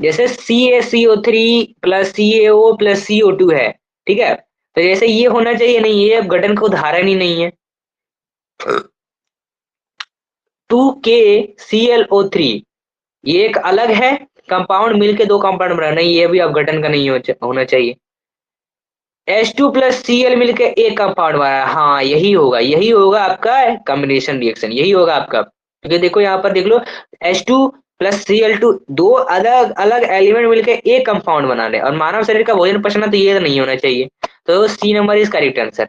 जैसे CaCO3 plus CaO plus CO2 है, ठीक है, तो जैसे ये होना चाहिए, नहीं, ये अपघटन का उदाहरण ही नहीं है। 2KClO3 ये एक अलग है कंपाउंड, मिलके दो कंपाउंड बना, नहीं, ये भी अपघटन का नहीं होना चाहिए। H2 प्लस Cl मिलके एक कंपाउंड बना, हाँ यही होगा आपका कॉम्बिनेशन रिएक्शन, यही होगा आपका, क्योंकि देखो यहाँ पर देख लो, H2 प्लस Cl2 दो अलग अलग एलिमेंट मिलके एक कंपाउंड बना रहे, और मानव शरीर का भोजन पचना तो ये नहीं होना चाहिए, तो C number is correct answer.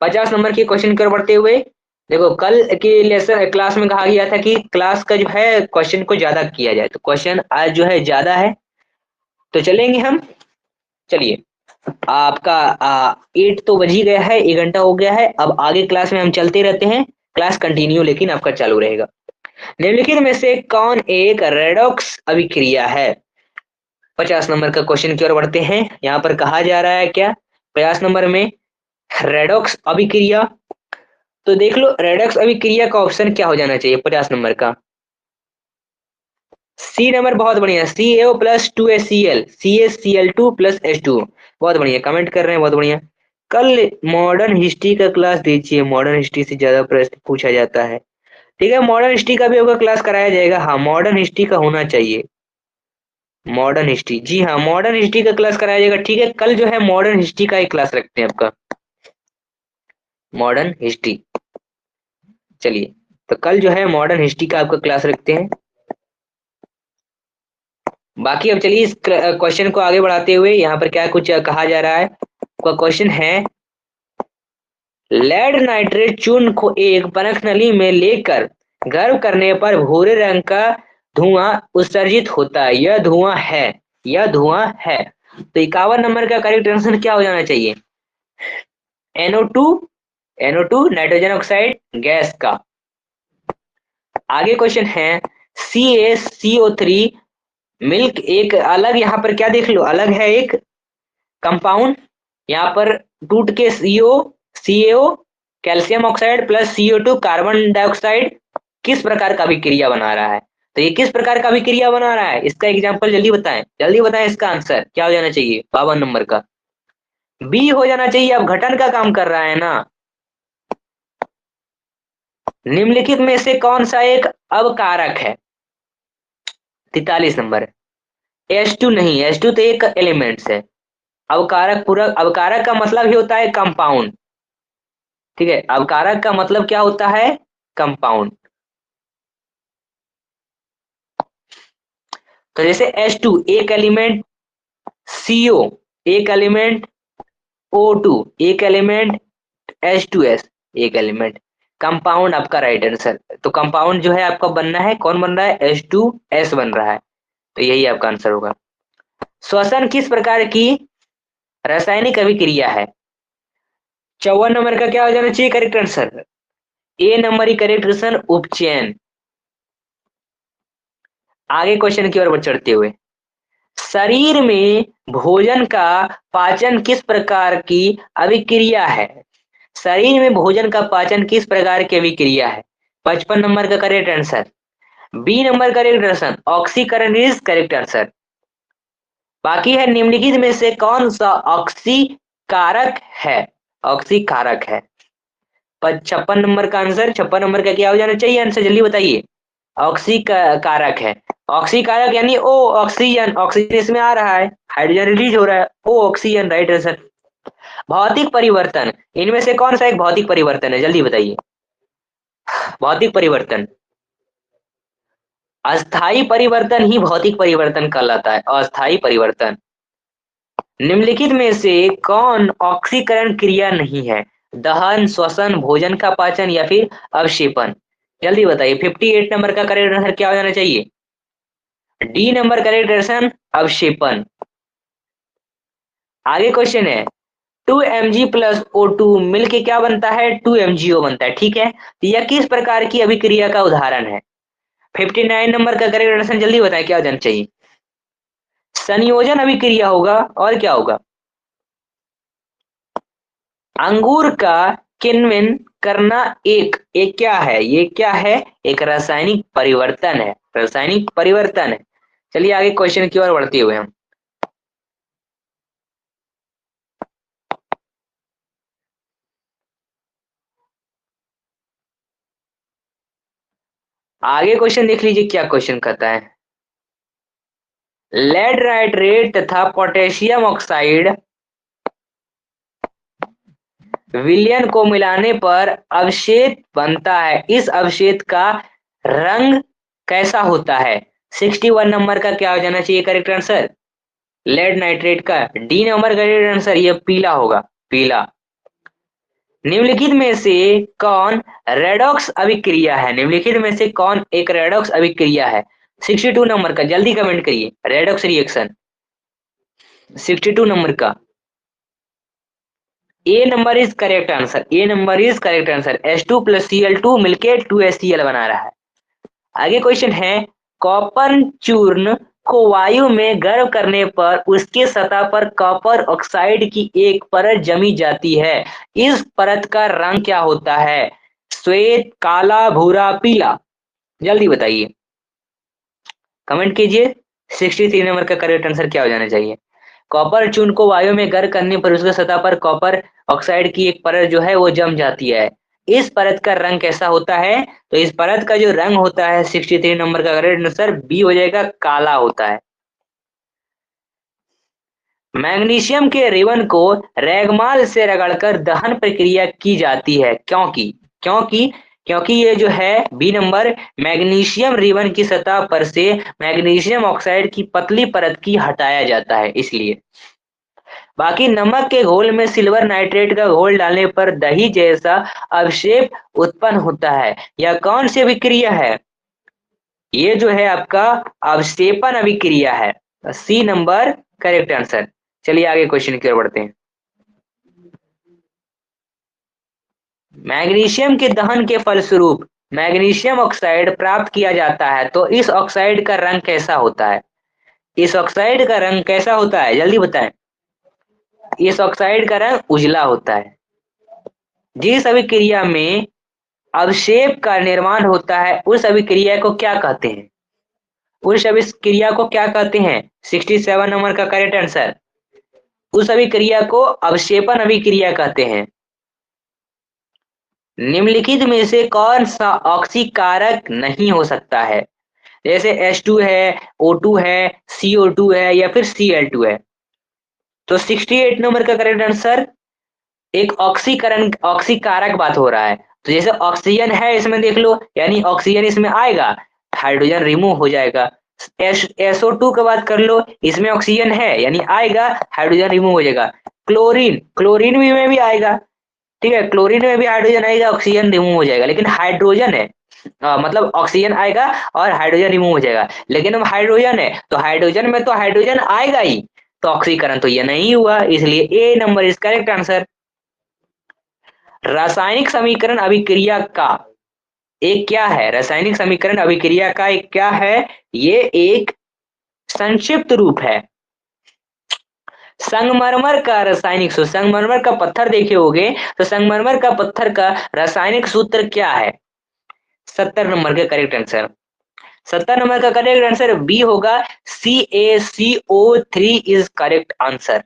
50 number के क्वेश्चन की ओर बढ़ते हुए, देखो कल के लेसन क्लास में कहा गया था कि क्लास का जो है क्वेश्चन को ज्यादा किया जाए, तो क्वेश्चन आज जो है ज्यादा है, तो चलेंगे हम। चलिए, आपका 8 तो बज ही गया है, 1 घंटा हो गया है, अब आगे क्लास में हम चलते रहते हैं, क्लास कंटिन्यू लेकिन आपका चालू रहेगा। निम्नलिखित में से कौन एक रेडॉक्स अभिक्रिया है। 50 नंबर का क्वेश्चन की ओर बढ़ते हैं। यहाँ पर कहा जा रहा है क्या 50 नंबर में, रेडॉक्स अभिक्रिया, तो देख लो रेडॉक्स अभिक्रिया का ऑप्शन क्या हो जाना चाहिए 50 नंबर का। सी नंबर, बहुत बढ़िया, CaO plus 2HCl, CaCl2 plus H2, बहुत बढ़िया, कमेंट कर रहे हैं, बहुत बढ़िया। कल मॉडर्न हिस्ट्री का क्लास दीजिए, मॉडर्न हिस्ट्री से ज्यादा प्रश्न पूछा जाता है, ठीक है, मॉडर्न हिस्ट्री का भी होगा, क्लास कराया जाएगा, हाँ मॉडर्न हिस्ट्री का होना चाहिए, मॉडर्न हिस्ट्री, जी हाँ मॉडर्न हिस्ट्री का क्लास कराया जाएगा, ठीक है, कल जो है मॉडर्न हिस्ट्री का एक क्लास रखते हैं आपका, मॉडर्न हिस्ट्री। चलिए, तो कल जो है मॉडर्न हिस्ट्री का आपका क्लास रखते हैं। बाकी अब चलिए इस क्वेश्चन को आगे बढ़ाते हुए, यहाँ पर क्या कुछ कहा जा रहा है, क्वेश्चन है, लेड नाइट्रेट चूर्ण को एक पनख नली में लेकर गर्म करने पर भूरे रंग का धुआं उत्सर्जित होता है, यह धुआं है। तो 51 नंबर का करेक्ट आंसर क्या हो जाना चाहिए, NO2, NO2 nitrogen oxide gas का। आगे क्वेश्चन है, CaCO3 मिल्क एक अलग, यहाँ पर क्या देख लो, अलग है एक कंपाउंड, यहाँ पर टूट के CaO calcium oxide plus CO2 carbon dioxide किस प्रकार का अभिक्रिया बना रहा है, तो ये किस प्रकार का अभिक्रिया बना रहा है, इसका एग्जांपल जल्दी बताएं, इसका आंसर क्या हो जाना चाहिए 52 नंबर का, बी हो जाना चाहिए, अब घटन का काम कर रहा है ना। निम्नलिखित में से कौन सा एक अवकारक है, 43 नंबर, H2 नहीं, H2 तो एक एलिमेंट्स है, अवकारक पूरा, अवकारक का मतलब ही होता है कंपाउंड, ठीक है, अवकारक का मतलब क्या होता है, कंपाउंड। तो जैसे H2 एक एलिमेंट, CO एक एलिमेंट, O2 एक एलिमेंट, H2S एक एलिमेंट, कंपाउंड आपका राइट आंसर। तो कंपाउंड जो है आपका बनना है, कौन बन रहा है, H2S बन रहा है, तो यही आपका आंसर होगा। श्वसन किस प्रकार की रासायनिक अभिक्रिया है, 54 नंबर का क्या हो जाना चाहिए करेक्ट आंसर, A नंबर ही करेक्ट आंसर, उपचयन। आगे क्वेश्चन की ओर चढ़ते हुए, शरीर में भोजन का पाचन किस प्रकार की अभिक्रिया है, शरीर में भोजन का पाचन किस प्रकार की अभिक्रिया है, 55 नंबर का correct answer, B number correct answer, ऑक्सीकरण इज करेक्ट आंसर। बाकी है, निम्नलिखित में से कौन सा ऑक्सीकारक है, ऑक्सीकारक है, 56 नंबर का आंसर, 56 नंबर का क्या हो जाना चाहिए आंसर, जल्दी बताइए, ऑक्सीकारक है, ऑक्सीकारक यानी ओ ऑक्सीजन, ऑक्सीजन इसमें आ रहा है, हाइड्रोजन रिलीज हो रहा है, ओ ऑक्सीजन राइट आंसर। भौतिक परिवर्तन, इनमें से कौन सा एक भौतिक परिवर्तन है, जल्दी बताइए, भौतिक परिवर्तन, अस्थाई परिवर्तन ही भौतिक परिवर्तन कहलाता है, अस्थाई परिवर्तन। निम्नलिखित में से कौन ऑक्सीकरण क्रिया नहीं है, दहन, श्वसन, भोजन का पाचन या फिर अवक्षेपण, जल्दी बताइए, 58 नंबर का करेक्ट आंसर क्या हो जाना चाहिए, डी नंबर करेक्ट आंसर, अवक्षेपण। आगे क्वेश्चन है, 2Mg प्लस O2 मिलके क्या बनता है, 2MgO बनता है, ठीक है, तो यह किस प्रकार की अभिक्रिया का उदाहरण है, 59 नंबर का करेक्ट आंसर, जल्दी बताएं क्या हो जाना चाहिए, संयोजन अभिक्रिया होगा, और क्या होगा, अंगूर का किण्वन करना एक क्या है, ये क्या है, एक रासायनिक परिवर्तन है, रासायनिक परिवर्तन है। चलिए आगे क्वेश्चन की ओर बढ़ते हुए हम आगे क्वेश्चन देख लीजिए क्या क्वेश्चन कहता है। लेड नाइट्रेट तथा पोटेशियम ऑक्साइड विलयन को मिलाने पर अवशेष बनता है, इस अवशेष का रंग कैसा होता है? 61 नंबर का क्या हो जाना चाहिए करेक्ट आंसर? लेड नाइट्रेट का डी नंबर करेक्ट आंसर, ये पीला होगा, पीला। निम्नलिखित में से कौन रेडॉक्स अभिक्रिया है? निम्नलिखित में से कौन एक रेडॉक्स अभिक्रिया है? 62 नंबर का जल्दी कमेंट करिए, रेडॉक्स रिएक्शन 62 नंबर का। A number is correct answer, A number is correct answer. H2 plus Cl2 मिलके 2HCl बना रहा है। आगे क्वेश्चन है, कॉपर चूर्ण को वायु में गर्म करने पर उसके सतह पर कॉपर ऑक्साइड की एक परत जमी जाती है, इस परत का रंग क्या होता है? श्वेत, काला, भूरा, पीला? जल्दी बताइए, कमेंट कीजिए। 63 नंबर का करेक्ट आंसर क्या हो जाना चाहिए? कॉपर चूर्ण को वायु में गर्म करने पर उसके सतह पर कॉपर ऑक्साइड की एक परत जो है वो जम जाती है, इस परत का रंग कैसा होता है? तो इस परत का जो रंग होता है 63 नंबर का करेक्ट आंसर बी हो जाएगा, काला होता है। मैग्नीशियम के रिबन को रैगमाल से रगड़कर दहन प्रक्रिया की जाती है, क्योंकि क्योंकि क्योंकि ये जो है बी नंबर, मैग्नीशियम रिबन की सतह पर से मैग्नीशियम ऑक्साइड की पतली परत की हटाया जाता है, इसलिए। बाकी नमक के घोल में सिल्वर नाइट्रेट का घोल डालने पर दही जैसा अवक्षेप उत्पन्न होता है, यह कौन सी अभिक्रिया है? ये जो है आपका अवक्षेपन अभिक्रिया है, सी नंबर करेक्ट आंसर। चलिए आगे क्वेश्चन की ओर बढ़ते हैं। मैग्नीशियम के दहन के फलस्वरूप मैग्नीशियम ऑक्साइड प्राप्त किया जाता है, तो इस ऑक्साइड का रंग कैसा होता है? इस ऑक्साइड का रंग कैसा होता है, जल्दी बताएं। इस ऑक्साइड का रंग उजला होता है। जिस अभिक्रिया में अवक्षेप का निर्माण होता है उस अभिक्रिया को क्या कहते हैं? उस अभिक्रिया को क्या कहते हैं? 67 नंबर का करेक्ट आंसर, उस अभिक्रिया को अवक्षेपन अभिक्रिया कहते हैं। निम्नलिखित में से कौन सा ऑक्सीकारक नहीं हो सकता है? जैसे H2 है, O2 है, CO2 है या फिर Cl2 है। तो 68 नंबर का करेक्ट आंसर, एक ऑक्सीकरण ऑक्सीकारक बात हो रहा है, तो जैसे ऑक्सीजन है इसमें देख लो, यानी ऑक्सीजन इसमें आएगा, हाइड्रोजन रिमूव हो जाएगा। SO2 का बात कर लो, इसमें ऑक्सीजन है यानी आएगा, हाइड्रोजन रिमूव हो जाएगा। क्लोरीन, क्लोरीन भी में भी आएगा, ठीक है, क्लोरीन में भी हाइड्रोजन आएगा, ऑक्सीजन रिमूव हो जाएगा, लेकिन हाइड्रोजन है, मतलब ऑक्सीजन आएगा और हाइड्रोजन रिमूव हो जाएगा, लेकिन अब हाइड्रोजन है तो हाइड्रोजन में तो हाइड्रोजन आएगा ही, तो ऑक्सीकरण तो ये नहीं हुआ, इसलिए ए नंबर इज करेक्ट आंसर। रासायनिक समीकरण अभिक्रिया का एक क्या है? रासायनिक समीकरण अभिक्रिया का एक क्या है? ये एक संक्षिप्त रूप है। संगमरमर का रासायनिक सूत्र, संगमरमर का पत्थर देखे होगे, तो संगमरमर का पत्थर का रासायनिक सूत्र क्या है? 70 नंबर का करेक्ट आंसर, 70 नंबर का करेक्ट आंसर बी होगा, CaCO3 इज करेक्ट आंसर।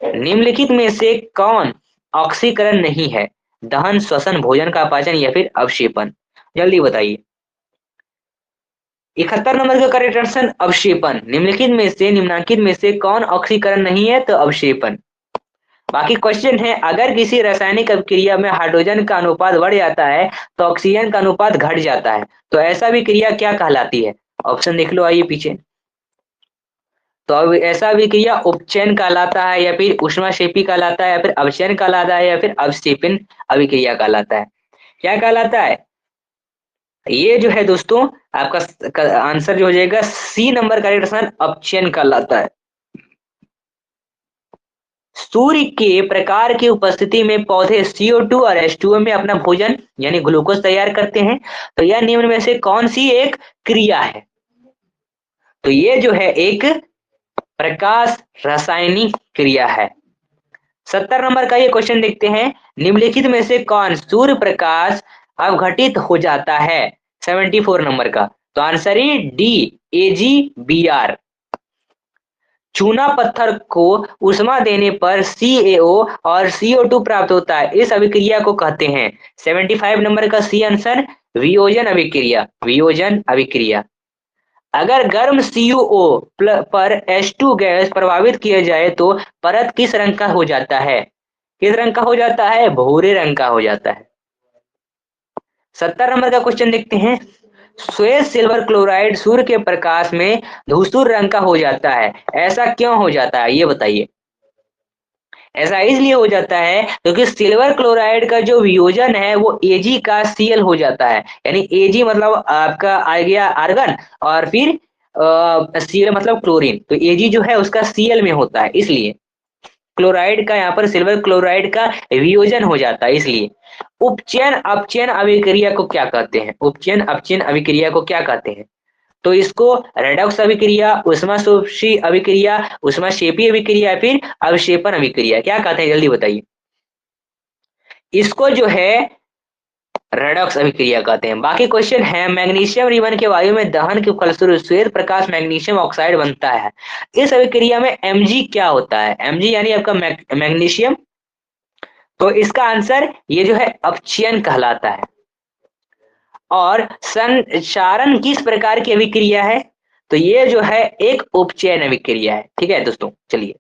निम्नलिखित में से कौन ऑक्सीकरण नहीं है? दहन, श्वसन, भोजन का पाचन या फिर अवक्षेपन? जल्दी बताइए। 71 नंबर का करेक्ट आंसर अवक्षेपन। निम्नांकित में से कौन ऑक्सीकरण नहीं है? तो अवक्षेपन। बाकी क्वेश्चन है, अगर किसी रासायनिक अभिक्रिया में हाइड्रोजन का अनुपात बढ़ जाता है तो ऑक्सीजन का अनुपात घट जाता है, तो ऐसा अभिक्रिया क्या कहलाती है? ऑप्शन देख लो, आइए पीछे। तो अब ऐसा अभिक्रिया उपचयन कहलाता है या फिर ऊष्माक्षेपी कहलाता है या फिर अवचयन कहलाता है या फिर अवक्षेपन अभिक्रिया कहलाता है? क्या कहलाता है? ये जो है दोस्तों आपका आंसर जो हो जाएगा सी नंबर का करेक्ट आंसर अपचयन कहलाता है। सूर्य के प्रकार की उपस्थिति में पौधे CO2 और H2O में अपना भोजन यानी ग्लूकोज तैयार करते हैं, तो यह निम्न में से कौन सी एक क्रिया है? तो ये जो है एक प्रकाश रासायनिक क्रिया है। 70 नंबर का ये क्वेश्चन देखते हैं, निम्नलिखित में से कौन सूर्य प्रकाश अवघटित हो जाता है? 74 नंबर का, तो आंसर है डी, AgBr। चूना पत्थर को उष्मा देने पर CaO और CO2 प्राप्त होता है, इस अभिक्रिया को कहते हैं। 75 नंबर का सी आंसर, वियोजन अभिक्रिया, वियोजन अभिक्रिया। अगर गर्म CuO पर H2 गैस प्रभावित किया जाए तो परत किस रंग का हो जाता है? किस रंग का हो जाता है? भूरे रंग का हो जाता है। 70 नंबर का क्वेश्चन देखते हैं, श्वेत सिल्वर क्लोराइड सूर्य के प्रकाश में धूसर रंग का हो जाता है, ऐसा क्यों हो जाता है, ये बताइए। ऐसा इसलिए हो जाता है क्योंकि सिल्वर क्लोराइड का जो वियोजन है वो Ag का Cl हो जाता है, यानी Ag मतलब आपका आ गया आर्गन, और फिर Cl मतलब क्लोरीन, तो Ag जो है उसका Cl में होता है, इसलिए क्लोराइड का यहाँ पर सिल्वर क्लोराइड का वियोजन हो जाता है, इसलिए। उपचयन अपचयन अभिक्रिया को क्या कहते हैं? उपचयन अपचयन अभिक्रिया को क्या कहते हैं? तो इसको रेडॉक्स अभिक्रिया, ऊष्माशोषी अभिक्रिया, ऊष्माक्षेपी अभिक्रिया या फिर अवक्षेपण अभिक्रिया, क्या कहते हैं, जल्दी बताइए। इसको जो है रेडॉक्स अभिक्रिया कहते हैं। बाकी क्वेश्चन है, मैग्नीशियम रिबन के वायु में दहन के फलस्वरूप श्वेत प्रकाश मैग्नीशियम ऑक्साइड बनता है, इस अभिक्रिया में Mg क्या होता है? Mg यानी आपका मैग्नीशियम, तो इसका आंसर ये जो है अपचयन कहलाता है। और संचारण किस प्रकार की अभिक्रिया है? तो ये जो है एक उपचयन अभिक्रिया है। ठीक है दोस्तों, चलिए,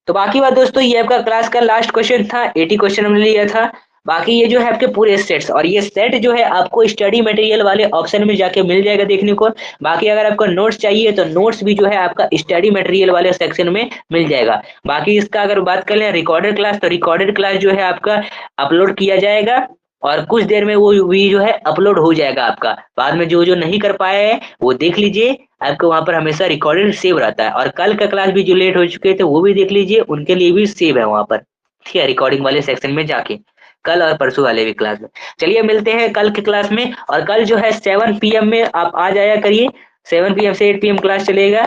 तो बाकी बात दोस्तों, ये आपका क्लास का लास्ट क्वेश्चन था, 80 क्वेश्चन हमने लिया था। बाकी ये जो है आपके पूरे सेट्स, और ये सेट जो है आपको स्टडी मटेरियल वाले ऑप्शन में जाके मिल जाएगा देखने को। बाकी अगर आपको नोट्स चाहिए तो नोट्स भी जो है आपका स्टडी मटेरियल वाले सेक्शन में मिल जाएगा। बाकी इसका अगर बात कर लें रिकॉर्डेड क्लास, तो रिकॉर्डेड क्लास जो है आपका अपलोड किया जाएगा, और कुछ देर में वो भी जो है अपलोड हो जाएगा आपका। बाद में जो जो नहीं कर पाए हैं वो देख लीजिए, आपको वहां पर हमेशा रिकॉर्डेड सेव रहता है। और कल का क्लास भी जो लेट हो चुके थे वो भी देख लीजिए, उनके लिए भी सेव है वहां पर, ठीक है, रिकॉर्डिंग वाले सेक्शन में जाके, कल और परसों वाले भी क्लास में। चलिए मिलते हैं कल की क्लास में, और कल जो है 7 PM में आप आ जाया करिए, 7 PM से 8 PM क्लास चलेगा,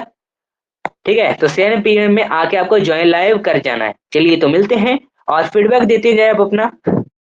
ठीक है। तो 7 PM में आके आपको ज्वाइन लाइव कर जाना है। चलिए तो मिलते हैं, और फीडबैक देते जाए आप अपना।